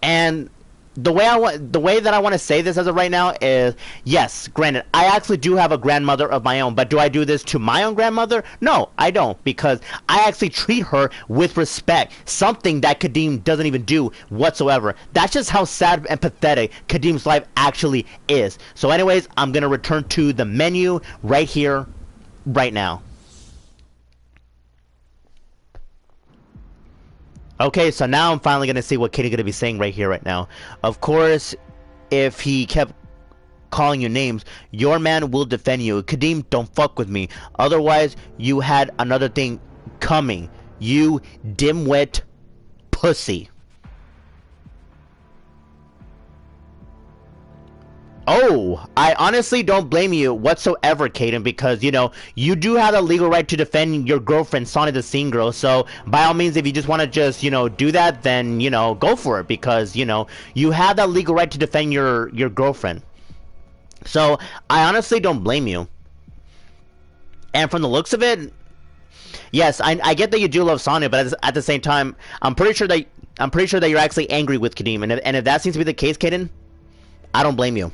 And the way that I want to say this as of right now is, yes, granted, I actually do have a grandmother of my own, but do I do this to my own grandmother? No, I don't, because I actually treat her with respect, something that Kadeem doesn't even do whatsoever. That's just how sad and pathetic Kadeem's life actually is. So anyways, I'm going to return to the menu right here, right now. Okay, so now I'm finally going to see what Katie's going to be saying right here, right now. Of course, if he kept calling you names, your man will defend you. Kadeem, don't fuck with me. Otherwise, you had another thing coming. You dimwit pussy. Oh, I honestly don't blame you whatsoever, Kaden, because, you know, you do have a legal right to defend your girlfriend, Sonny the Scene Girl, so by all means, if you just want to just, you know, do that, then, you know, go for it, because, you know, you have that legal right to defend your girlfriend. So, I honestly don't blame you. And from the looks of it, yes, I get that you do love Sonya, but at the same time, I'm pretty sure that you're actually angry with Kadeem, and if that seems to be the case, Kaden, I don't blame you.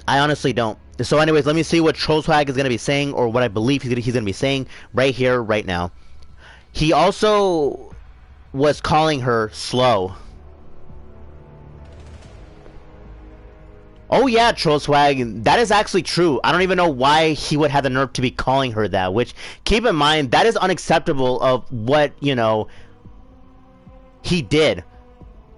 I honestly don't. So anyways, let me see what Trollswag is going to be saying, or what I believe he's going to be saying right here, right now. He also was calling her slow. Oh yeah, Trollswag, that is actually true. I don't even know why he would have the nerve to be calling her that, which, keep in mind, that is unacceptable of what, you know, he did.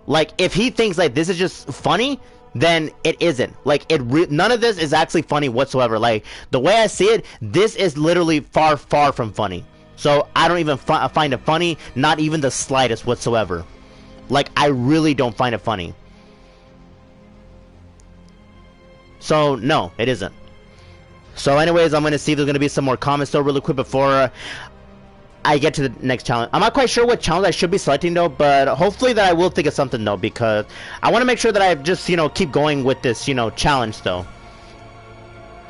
Like, if he thinks like this is just funny, then it isn't. Like, none of this is actually funny whatsoever. Like, the way I see it, this is literally far, far from funny. So, I don't even find it funny, not even the slightest whatsoever. Like, I really don't find it funny. So, no, it isn't. So, anyways, I'm going to see if there's going to be some more comments, though, really quick before I get to the next challenge. I'm not quite sure what challenge I should be selecting, though, but hopefully that I will think of something, though, because I want to make sure that I just, you know, keep going with this, you know, challenge, though.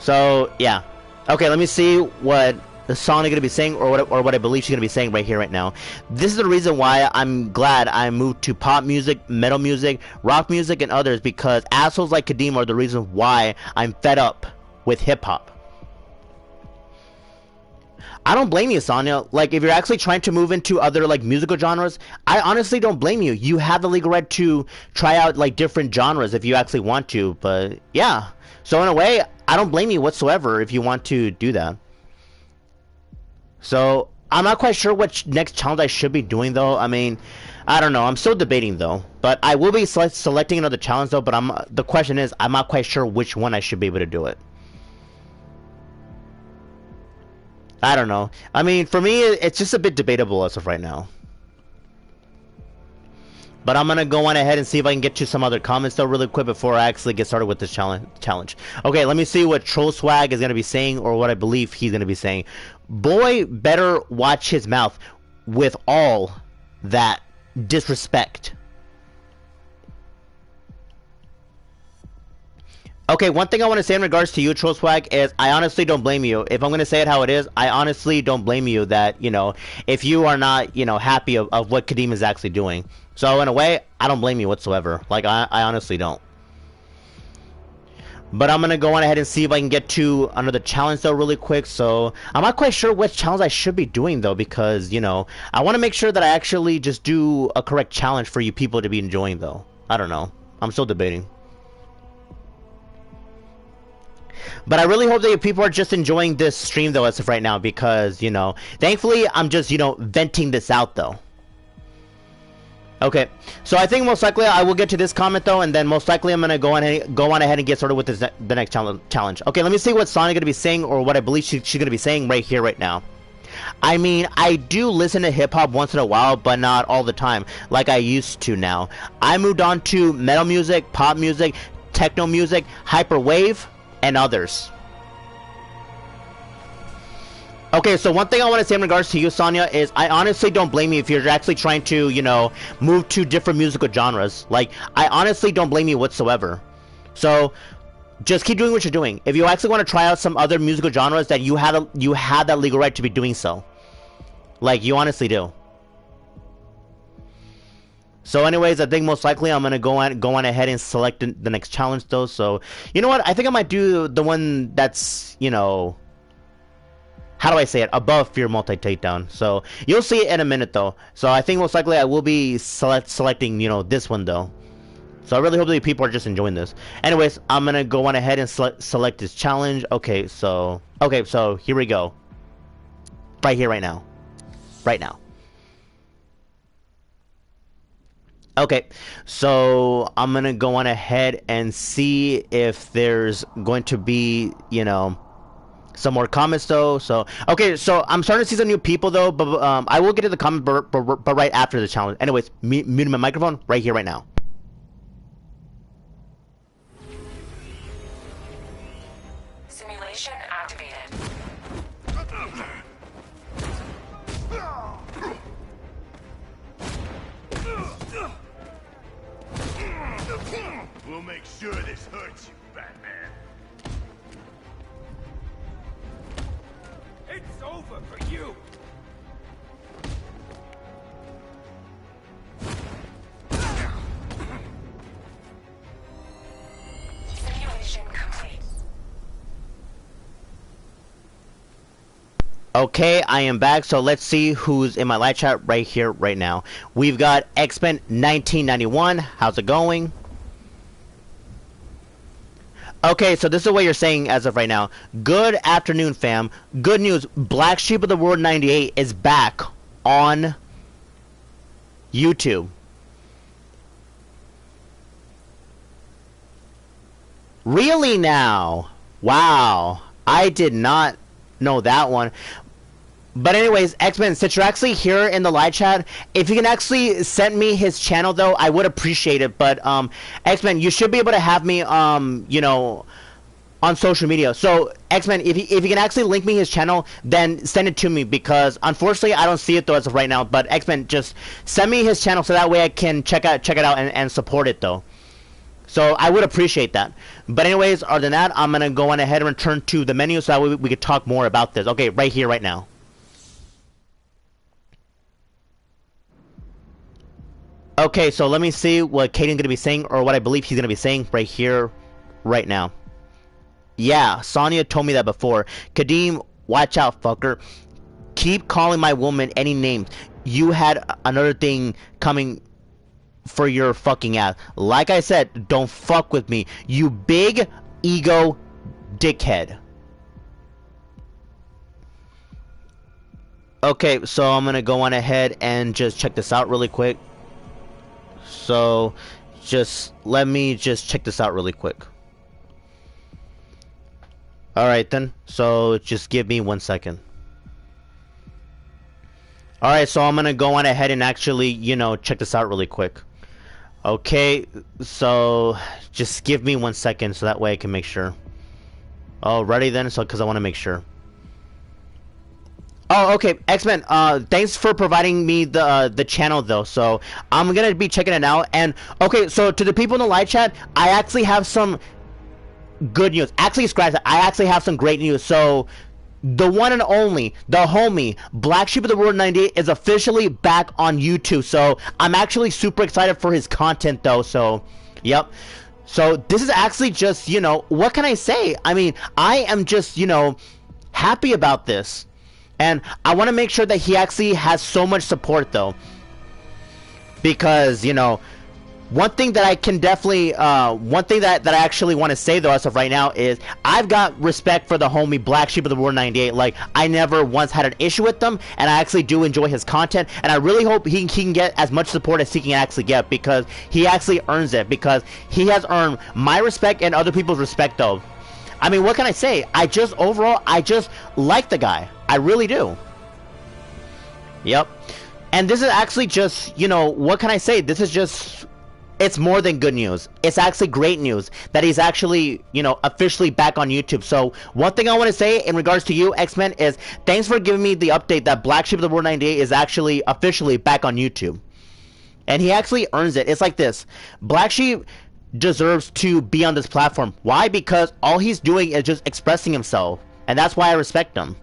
So, yeah. Okay, let me see what Sonya gonna be saying, or what I believe she's gonna be saying right here, right now. This is the reason why I'm glad I moved to pop music, metal music, rock music, and others, because assholes like Kadeem are the reason why I'm fed up with hip hop. I don't blame you, Sonya. Like, if you're actually trying to move into other, like, musical genres, I honestly don't blame you. You have the legal right to try out, like, different genres if you actually want to, but, yeah. So, in a way, I don't blame you whatsoever if you want to do that. So, I'm not quite sure what next challenge I should be doing, though. I mean, I don't know. I'm still debating, though. But I will be selecting another challenge, though, but the question is, I'm not quite sure which one I should be able to do it. I don't know. I mean, for me, it's just a bit debatable as of right now. But I'm gonna go on ahead and see if I can get to some other comments though really quick before I actually get started with this challenge. Okay, let me see what Troll Swag is gonna be saying, or what I believe he's gonna be saying. Boy better watch his mouth with all that disrespect. Okay, one thing I want to say in regards to you, Troll Swag, is I honestly don't blame you. If I'm going to say it how it is, I honestly don't blame you that, you know, if you are not, you know, happy of what Kadeem is actually doing. So, in a way, I don't blame you whatsoever. Like, I honestly don't. But I'm going to go on ahead and see if I can get to another challenge, though, really quick. So, I'm not quite sure which challenge I should be doing, though, because, you know, I want to make sure that I actually just do a correct challenge for you people to be enjoying, though. I don't know. I'm still debating. But I really hope that you people are just enjoying this stream, though, as of right now, because, you know, thankfully, I'm just, you know, venting this out, though. Okay, so I think most likely I will get to this comment, though, and then most likely I'm going to go on ahead and get started with the next challenge. Okay, let me see what Sonya going to be saying, or what I believe she's going to be saying right here, right now. I mean, I do listen to hip-hop once in a while, but not all the time, like I used to now. I moved on to metal music, pop music, techno music, hyperwave, and others. Okay, so one thing I want to say in regards to you, Sonya, is I honestly don't blame you if you're actually trying to, you know, move to different musical genres. Like, I honestly don't blame you whatsoever. So, just keep doing what you're doing. If you actually want to try out some other musical genres, that you have that legal right to be doing so. Like, you honestly do. So anyways, I think most likely I'm going to go on ahead and select the next challenge, though. So, you know what? I think I might do the one that's, you know, how do I say it? Above Fear Multi-Takedown. So, you'll see it in a minute, though. So, I think most likely I will be selecting, you know, this one, though. So, I really hope that people are just enjoying this. Anyways, I'm going to go on ahead and select this challenge. Okay, so here we go. Right here, right now. Right now. Okay, so I'm gonna go on ahead and see if there's going to be, you know, some more comments, though. So, okay, so I'm starting to see some new people, though, but I will get to the comment, but right after the challenge. Anyways, muting my microphone right here, right now. Simulation activated. We'll make sure this hurts you, Batman. It's over for you. Simulation complete. Okay, I am back, so let's see who's in my live chat right here, right now. We've got X-Men 1991. How's it going? Okay, so this is what you're saying as of right now. Good afternoon, fam. Good news. Black Sheep of the World 98 is back on YouTube. Really now? Wow. I did not know that one. But anyways, X-Men, since you're actually here in the live chat, if you can actually send me his channel, though, I would appreciate it. But, X-Men, you should be able to have me, you know, on social media. So, X-Men, if you can actually link me his channel, then send it to me, because, unfortunately, I don't see it, though, as of right now. But, X-Men, just send me his channel so that way I can check it out and support it, though. So I would appreciate that. But anyways, other than that, I'm gonna go on ahead and return to the menu so that we could talk more about this. Okay, right here, right now. Okay, so let me see what Kadeem's gonna be saying, or what I believe he's gonna be saying right here, right now. Yeah, Sonya told me that before. Kadeem, watch out, fucker. Keep calling my woman any names. You had another thing coming for your fucking ass. Like I said, don't fuck with me, you big ego dickhead. Okay, so I'm gonna go on ahead and just check this out really quick. So just let me just check this out really quick. Alright then, so just give me 1 second. Alright, so I'm gonna go on ahead and actually, you know, check this out really quick. Okay, so just give me 1 second so that way I can make sure. Alrighty then, so because I want to make sure. Oh, okay, X-Men, thanks for providing me the channel though, so I'm gonna be checking it out. And okay, so to the people in the live chat, I actually have some good news. Actually, scratch that, I actually have some great news. So the one and only, the homie, Black Sheep of the World 98 is officially back on YouTube. So I'm actually super excited for his content though, so yep. So this is actually just, you know, what can I say? I mean, I am just, you know, happy about this. And I want to make sure that he actually has so much support though. Because, you know, one thing that I can definitely, one thing that I actually want to say though as of right now is I've got respect for the homie Black Sheep of the World 98. Like, I never once had an issue with them, and I actually do enjoy his content, and I really hope he can get as much support as he can actually get, because he actually earns it, because he has earned my respect and other people's respect though. I mean, what can I say? Overall, I just like the guy. I really do. Yep. And this is actually just, you know, what can I say? This is just... It's more than good news. It's actually great news that he's actually, you know, officially back on YouTube. So one thing I want to say in regards to you, X-Men, is thanks for giving me the update that Black Sheep of the World 98 is actually officially back on YouTube. And he actually earns it. It's like this. Black Sheep deserves to be on this platform. Why? Because all he's doing is just expressing himself. And that's why I respect him.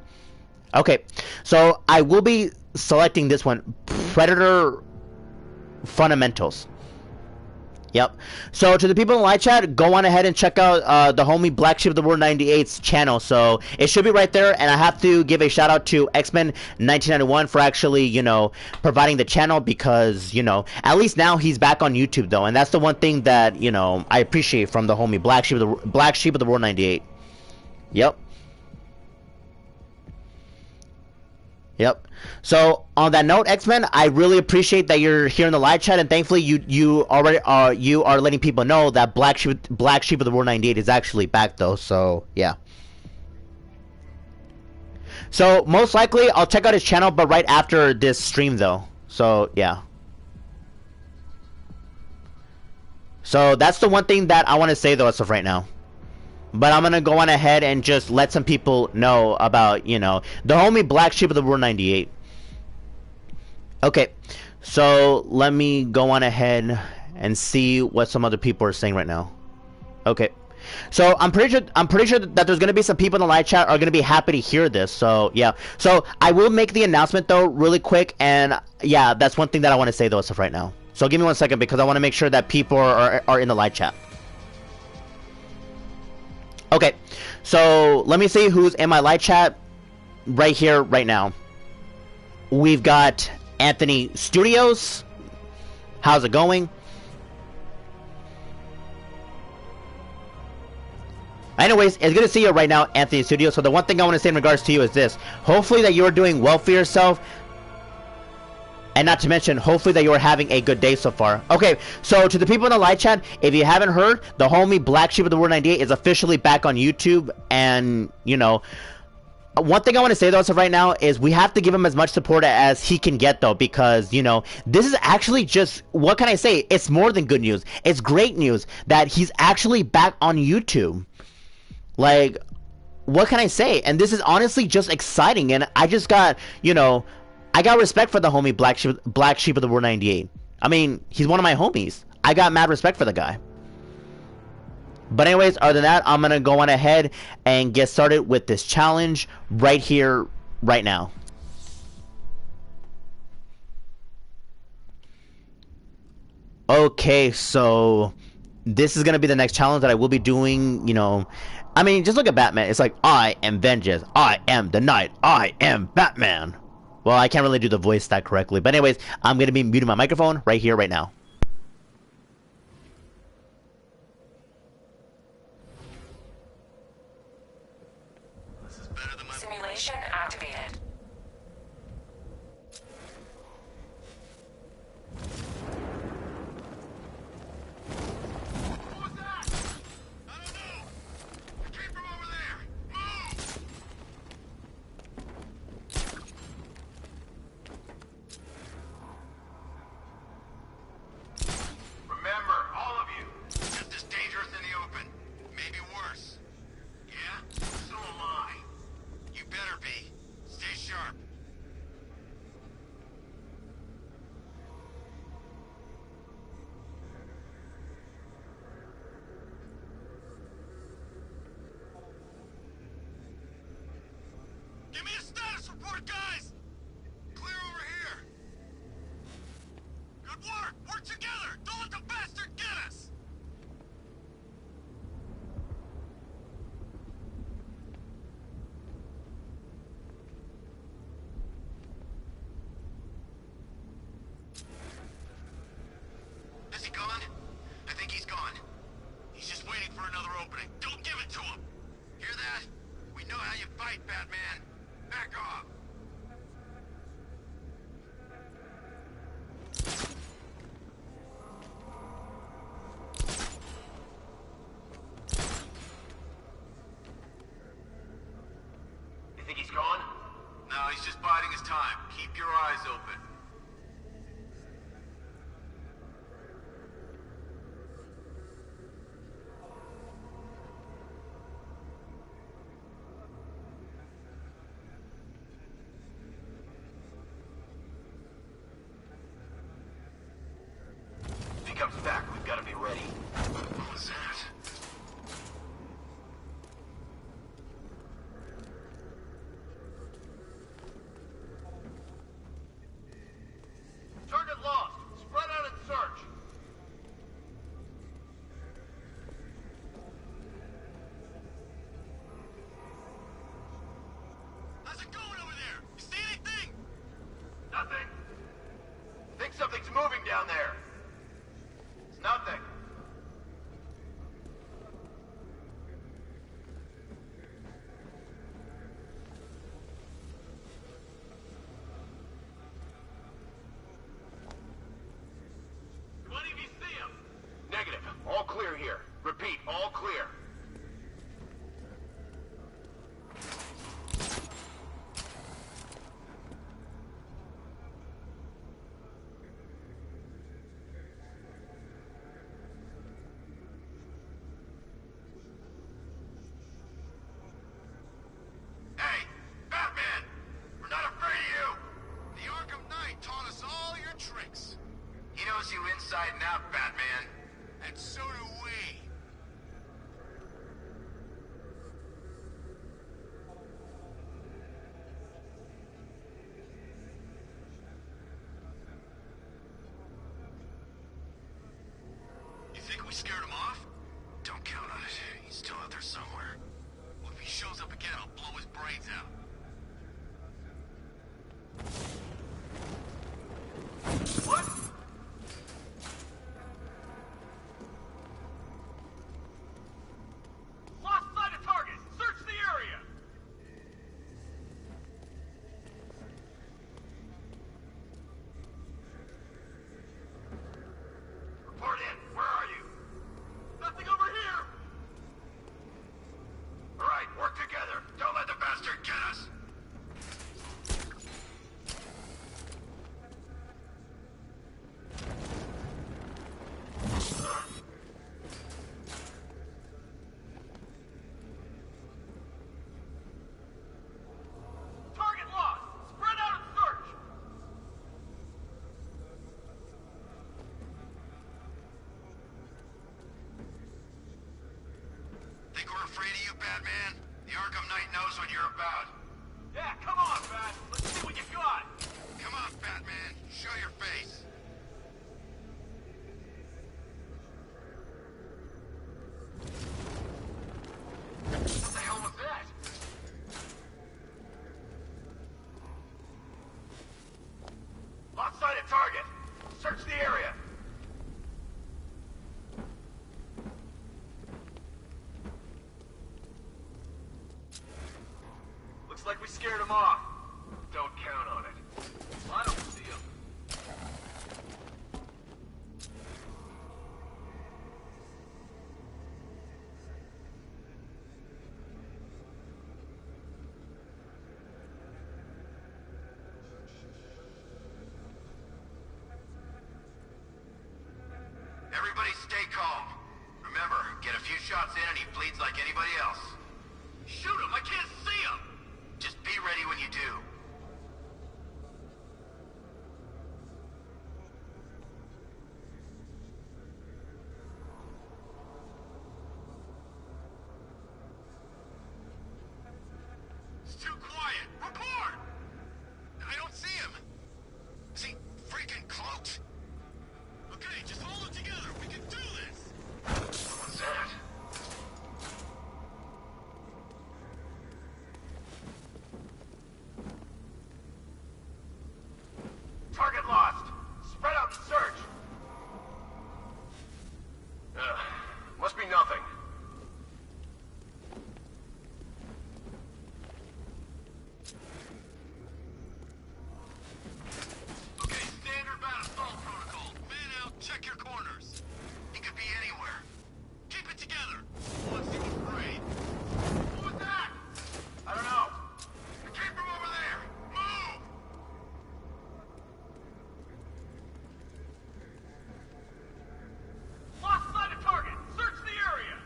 Okay. So I will be selecting this one. Predator Fundamentals. Yep. So to the people in the live chat, go on ahead and check out the homie Black Sheep of the World 98's channel. So it should be right there, and I have to give a shout out to X-Men 1991 for actually, you know, providing the channel, because, you know, at least now he's back on YouTube though, and that's the one thing that, you know, I appreciate from the homie Black Sheep of the World 98. Yep. Yep. So on that note, X-Men, I really appreciate that you're here in the live chat, and thankfully you already are letting people know that Black Sheep of the World 98 is actually back though. So yeah. So most likely I'll check out his channel, but right after this stream though. So yeah. So that's the one thing that I want to say though as of right now. But I'm gonna go on ahead and just let some people know about, you know, the homie Black Sheep of the World 98. Okay, so let me go on ahead and see what some other people are saying right now. Okay, so I'm pretty sure that there's gonna be some people in the live chat are gonna be happy to hear this. So yeah, so I will make the announcement though really quick, and yeah, that's one thing that I want to say though as of right now. So give me 1 second, because I want to make sure that people are in the live chat. Okay, so let me see who's in my live chat right here, right now. We've got Anthony Studios. How's it going? Anyways, it's good to see you right now, Anthony Studios. So the one thing I want to say in regards to you is this. Hopefully that you're doing well for yourself. And not to mention, hopefully that you're having a good day so far. Okay, so to the people in the live chat, if you haven't heard, the homie Black Sheep of the World 98 is officially back on YouTube. And, you know, one thing I want to say though, so right now, is we have to give him as much support as he can get though. Because, you know, this is actually just, what can I say? It's more than good news. It's great news that he's actually back on YouTube. Like, what can I say? And this is honestly just exciting. And I just got, you know... I got respect for the homie Black Sheep of the World 98. I mean, he's one of my homies. I got mad respect for the guy. But anyways, other than that, I'm gonna go on ahead and get started with this challenge right here, right now. Okay, so this is gonna be the next challenge that I will be doing. You know, I mean, just look at Batman. It's like, I am vengeance. I am the night. I am Batman. Well, I can't really do the voice that correctly. But anyways, I'm gonna be muting my microphone right here, right now. Simulation activated. What was that? I don't know. It came from over there. Move! Remember, all of you, just as dangerous in the open. Maybe worse. Yeah? So am I. You better be. Stay sharp. Give me a status report, guys! Clear over here. Good work! Work together! Don't let the bastard get us! Is he gone? I think he's gone. He's just waiting for another opening. Don't give it to him! Hear that? We know how you fight, Batman. Back off! You think he's gone? No, he's just biding his time. Keep your eyes open. If he comes back, we've got to be ready. What was that? Target lost. Spread out and search. How's it going over there? You see anything? Nothing. Think something's moving down there. It's nothing. Do any of you see him? Negative. All clear here. Repeat, all clear. Hey, Batman! We're not afraid of you! The Arkham Knight taught us all your tricks. He knows you inside and out, Batman. And so do we. You think we scared him off? Don't count on it. He's still out there somewhere. Well, if he shows up again, I'll blow his brains out. What? Lost sight of target! Search the area! Report in. Where are you? Batman. The Arkham Knight knows what you're about. Yeah, come on, Bat. Let's see what you got. Come on, Batman. Show your face. What the hell was that? Lost sight of target. Search the area. Looks like we scared him off. Don't count on it. I don't see him. Everybody stay calm. Remember, get a few shots in and he bleeds like anybody else. Shoot him! I can't see him! Just be ready when you do. It's too quiet. Report! I don't see him. Is he freaking cloaked? Okay, just hold it together. We can do this. What's that? Target lost. Spread out and search. Must be nothing. Okay, standard bat assault protocol. Man out, check your corners. He could be anywhere. Keep it together. Let's see what's afraid. What was that? I don't know. It came from over there. Move! Lost sight of target. Search the area.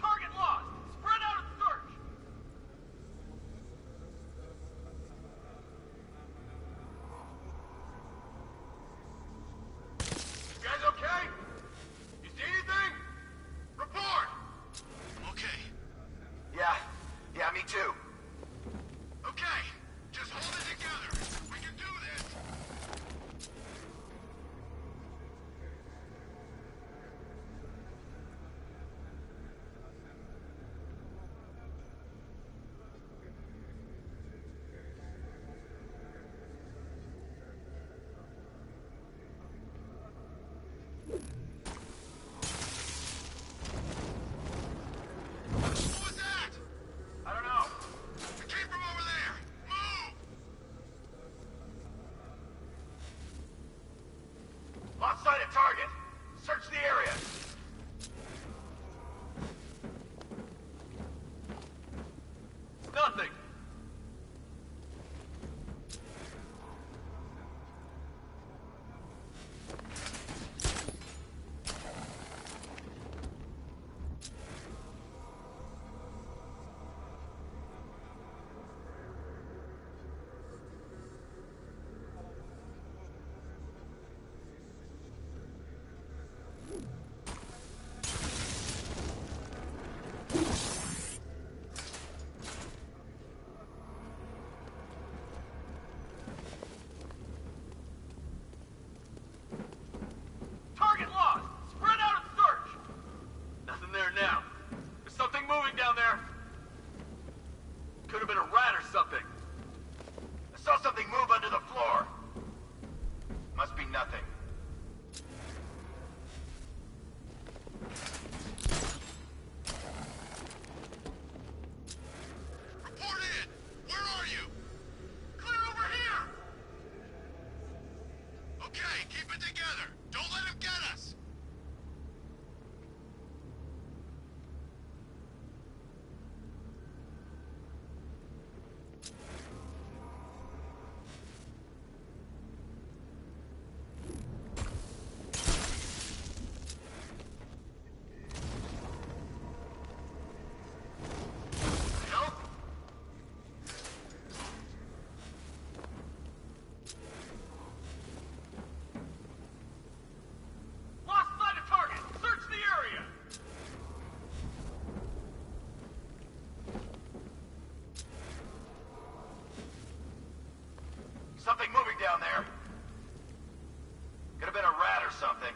Target lost. Spread out and search. You guys okay? You see anything? Report! Okay. Yeah, me too. Okay. Just hold it together. We can do this. What was that? I don't know. It came from over there. Move! Lost sight of target. Search the area. Nothing. Something moving down there. Could have been a rat or something.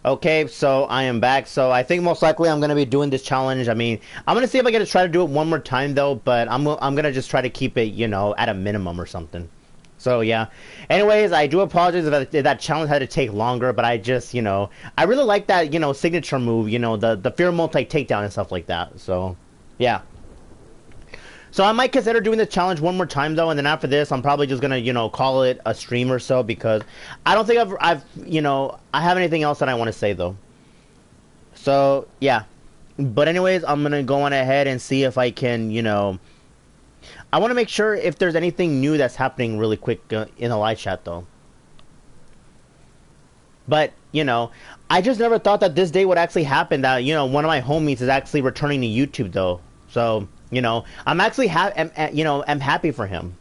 Okay, so I am back. So I think most likely I'm gonna be doing this challenge. I mean, I'm gonna see if I get to try to do it one more time though, but I'm gonna just try to keep it, you know, at a minimum or something. So yeah. Anyways, I do apologize if that challenge had to take longer, but I just, you know, I really like that, you know, signature move, you know, the fear multi takedown and stuff like that. So yeah. So I might consider doing the challenge one more time though, and then after this, I'm probably just gonna, you know, call it a stream or so because I don't think you know, I have anything else that I want to say though. So yeah, but anyways, I'm gonna go on ahead and see if I can, you know, I want to make sure if there's anything new that's happening really quick in the live chat though. But you know, I just never thought that this day would actually happen. That, you know, one of my homies is actually returning to YouTube though. So. You know, I'm actually I'm happy for him.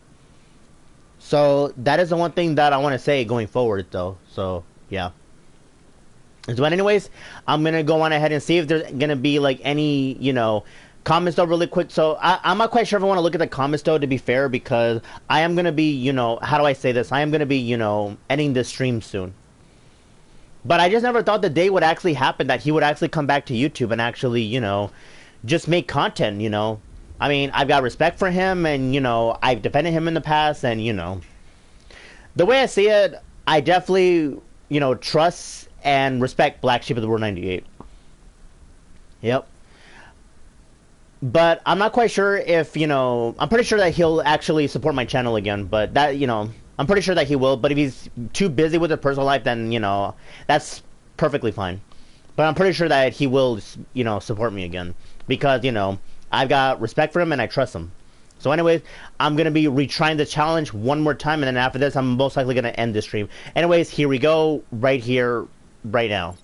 So that is the one thing that I want to say going forward, though. So yeah. But anyways, I'm gonna go on ahead and see if there's gonna be like any, you know, comments though really quick. So I'm not quite sure if I want to look at the comments though, to be fair, because I am gonna be, you know, how do I say this? I am gonna be, you know, ending this stream soon. But I just never thought the day would actually happen that he would actually come back to YouTube and actually, you know, just make content, you know. I mean, I've got respect for him, and, you know, I've defended him in the past, and, you know, the way I see it, I definitely, you know, trust and respect Black Sheep of the World 98. Yep. But I'm not quite sure if, you know, I'm pretty sure that he'll actually support my channel again, but that, you know, I'm pretty sure that he will, but if he's too busy with his personal life, then, you know, that's perfectly fine. But I'm pretty sure that he will, you know, support me again, because, you know, I've got respect for him and I trust him. So anyways, I'm going to be retrying the challenge one more time, and then after this, I'm most likely going to end the stream. Anyways, here we go, right here, right now.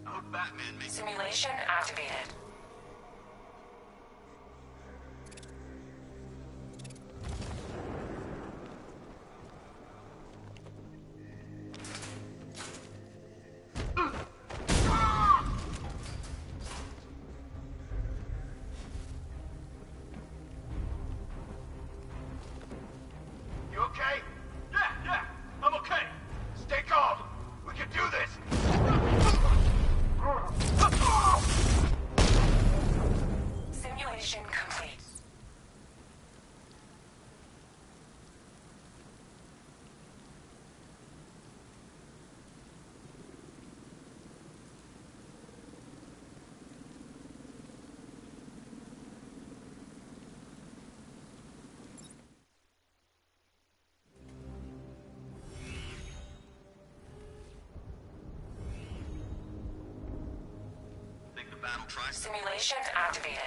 How Batman makes Simulation activated. You okay? Yeah, I'm okay. Stay calm. We can do this. Simulation complete. Think the battle tries to... Simulation activated.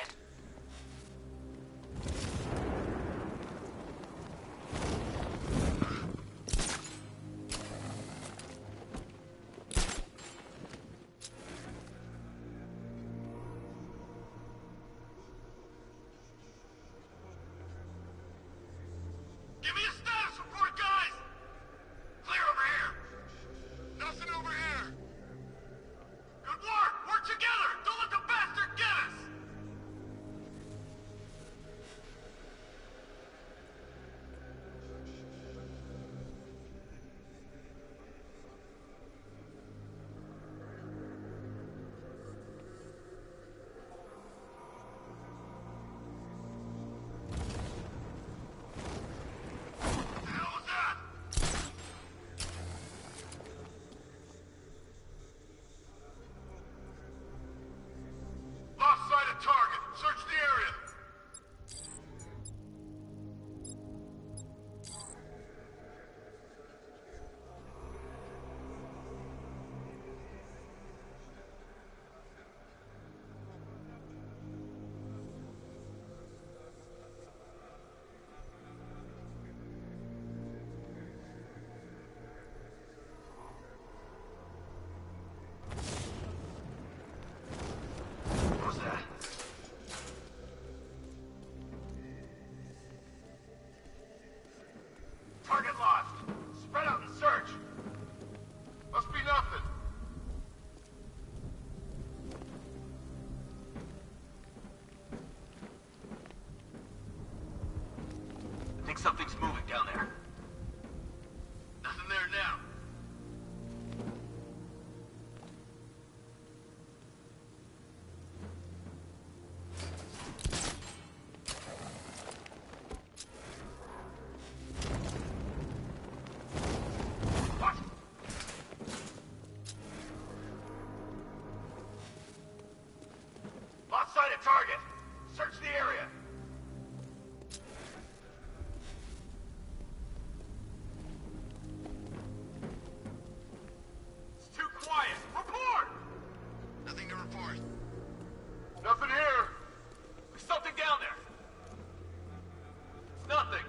Give me a status report, guys! Clear over here! Nothing over here! Good work! Work together! Don't let the bastard get us! What the hell was that? Lost sight of target. Search the area. What was that? Target lost. Spread out and search. Must be nothing. I think something's moving down there. Nothing there now. What? Lost sight of target. Search the area. It's too quiet. Report! Nothing to report. Nothing here. There's something down there. It's nothing.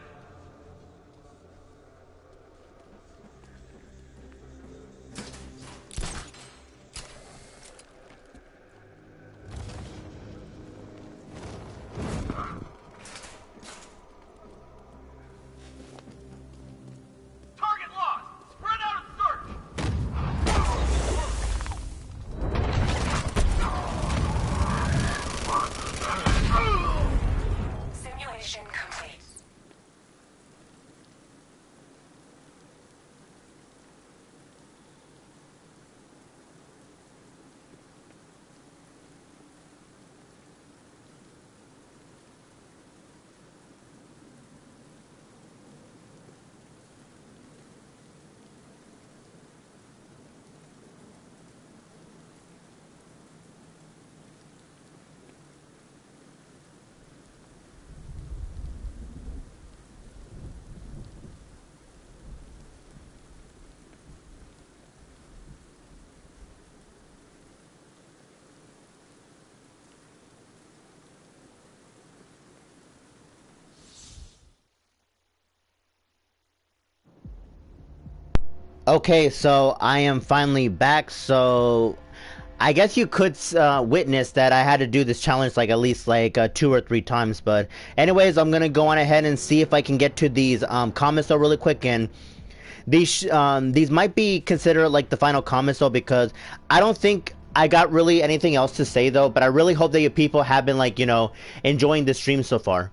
Okay, so I am finally back. So I guess you could witness that I had to do this challenge like at least like 2 or 3 times. But anyways, I'm gonna go on ahead and see if I can get to these comments though really quick. And these might be considered like the final comments though, because I don't think I got really anything else to say though. But I really hope that you people have been like, you know, enjoying the stream so far.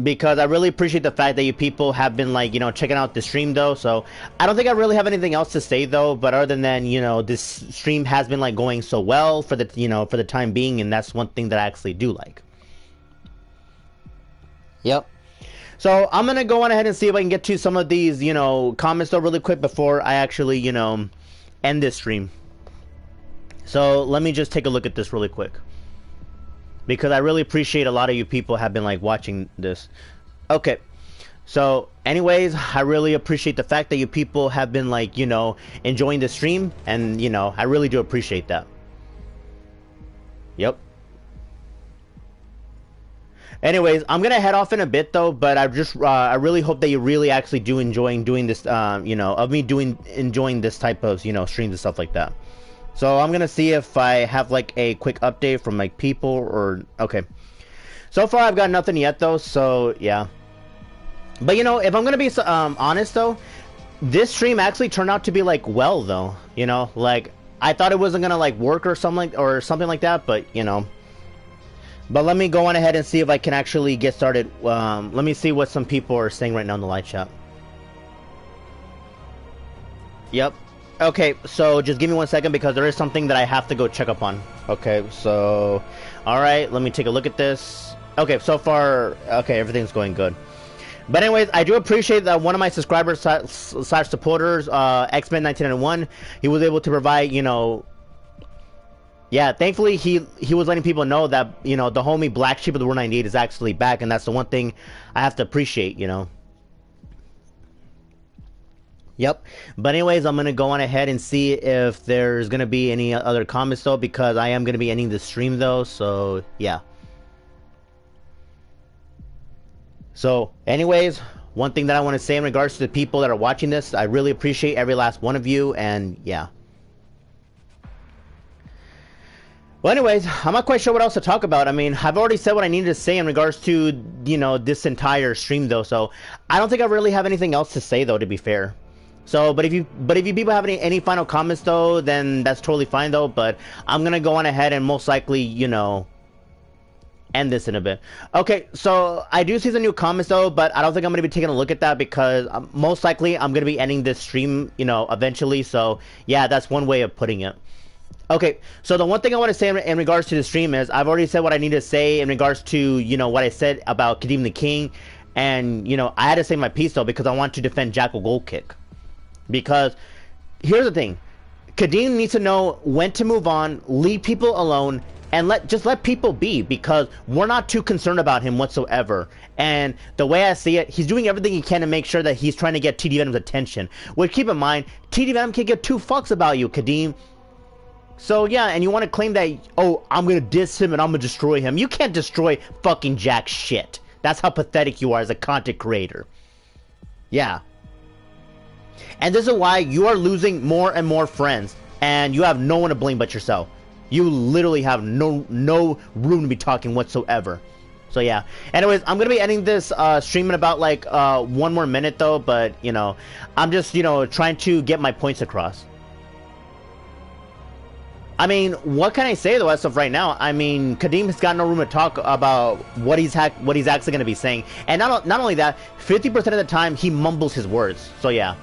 Because I really appreciate the fact that you people have been like, you know, checking out the stream though. So I don't think I really have anything else to say though, but other than, you know, this stream has been like going so well for the, you know, for the time being, and that's one thing that I actually do like. Yep. So I'm gonna go on ahead and see if I can get to some of these, you know, comments though really quick before I actually, you know, end this stream. So let me just take a look at this really quick, because I really appreciate a lot of you people have been like watching this. Okay, so anyways, I really appreciate the fact that you people have been like, you know, enjoying the stream, and you know, I really do appreciate that. Yep. Anyways, I'm gonna head off in a bit though, but I really hope that you really actually do enjoying doing this, you know, of me enjoying this type of, you know, streams and stuff like that. So I'm gonna see if I have like a quick update from like people or okay. So far I've got nothing yet though, so yeah. But you know, if I'm gonna be honest though, this stream actually turned out to be like well though. You know, like I thought it wasn't gonna like work or something like that, but you know. But let me go on ahead and see if I can actually get started. Let me see what some people are saying right now in the live chat. Yep. Okay, so just give me 1 second because there is something that I have to go check up on. Okay, so alright, let me take a look at this. Okay, so far, okay, everything's going good. But anyways, I do appreciate that one of my subscribers slash supporters, X-Men 1991, he was able to provide, you know, yeah, thankfully he was letting people know that, you know, the homie Black Sheep of the World 98 is actually back, and that's the one thing I have to appreciate, you know. Yep. But anyways, I'm going to go on ahead and see if there's going to be any other comments though, because I am going to be ending the stream though. So yeah. So anyways, one thing that I want to say in regards to the people that are watching this, I really appreciate every last one of you, and yeah. Well, anyways, I'm not quite sure what else to talk about. I mean, I've already said what I needed to say in regards to, you know, this entire stream though. So I don't think I really have anything else to say though, to be fair. So, but if you people have any final comments though, then that's totally fine though. But I'm gonna go on ahead and most likely, you know, end this in a bit. Okay, so I do see some new comments though, but I don't think I'm gonna be taking a look at that because most likely I'm gonna be ending this stream, you know, eventually. So yeah, that's one way of putting it. Okay, so the one thing I want to say in regards to the stream is I've already said what I need to say in regards to, you know, what I said about Kadeem the King, and you know, I had to say my piece though because I want to defend Jackal goal kick. Because here's the thing, Kadeem needs to know when to move on, leave people alone, and just let people be, because we're not too concerned about him whatsoever. And the way I see it, he's doing everything he can to make sure that he's trying to get TD Venom's attention. Which, keep in mind, TD Venom can't give 2 fucks about you, Kadeem. So yeah, and you want to claim that, oh, I'm gonna diss him and I'm gonna destroy him. You can't destroy fucking jack shit. That's how pathetic you are as a content creator. Yeah. And this is why you are losing more and more friends, and you have no one to blame but yourself. You literally have no room to be talking whatsoever. So yeah. Anyways, I'm gonna be ending this stream in about like 1 more minute though, but you know, I'm just, you know, trying to get my points across. I mean, what can I say though as of right now? I mean, Kadeem has got no room to talk about what he's actually going to be saying, and not only that, 50% of the time he mumbles his words. So yeah.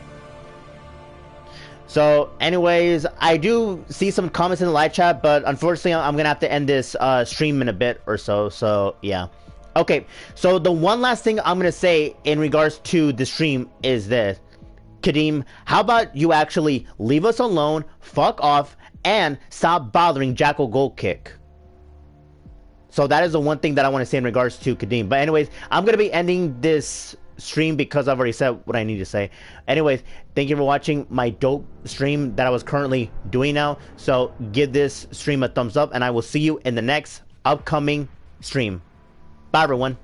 So anyways, I do see some comments in the live chat, but unfortunately I'm gonna have to end this stream in a bit or so. So yeah. Okay, so the one last thing I'm gonna say in regards to the stream is this: Kadeem, how about you actually leave us alone, fuck off, and stop bothering Jackal goal kick. So that is the one thing that I want to say in regards to Kadeem. But anyways, I'm gonna be ending this stream because I've already said what I need to say. Anyways, thank you for watching my dope stream that I was currently doing now. So give this stream a thumbs up, and I will see you in the next upcoming stream. Bye everyone.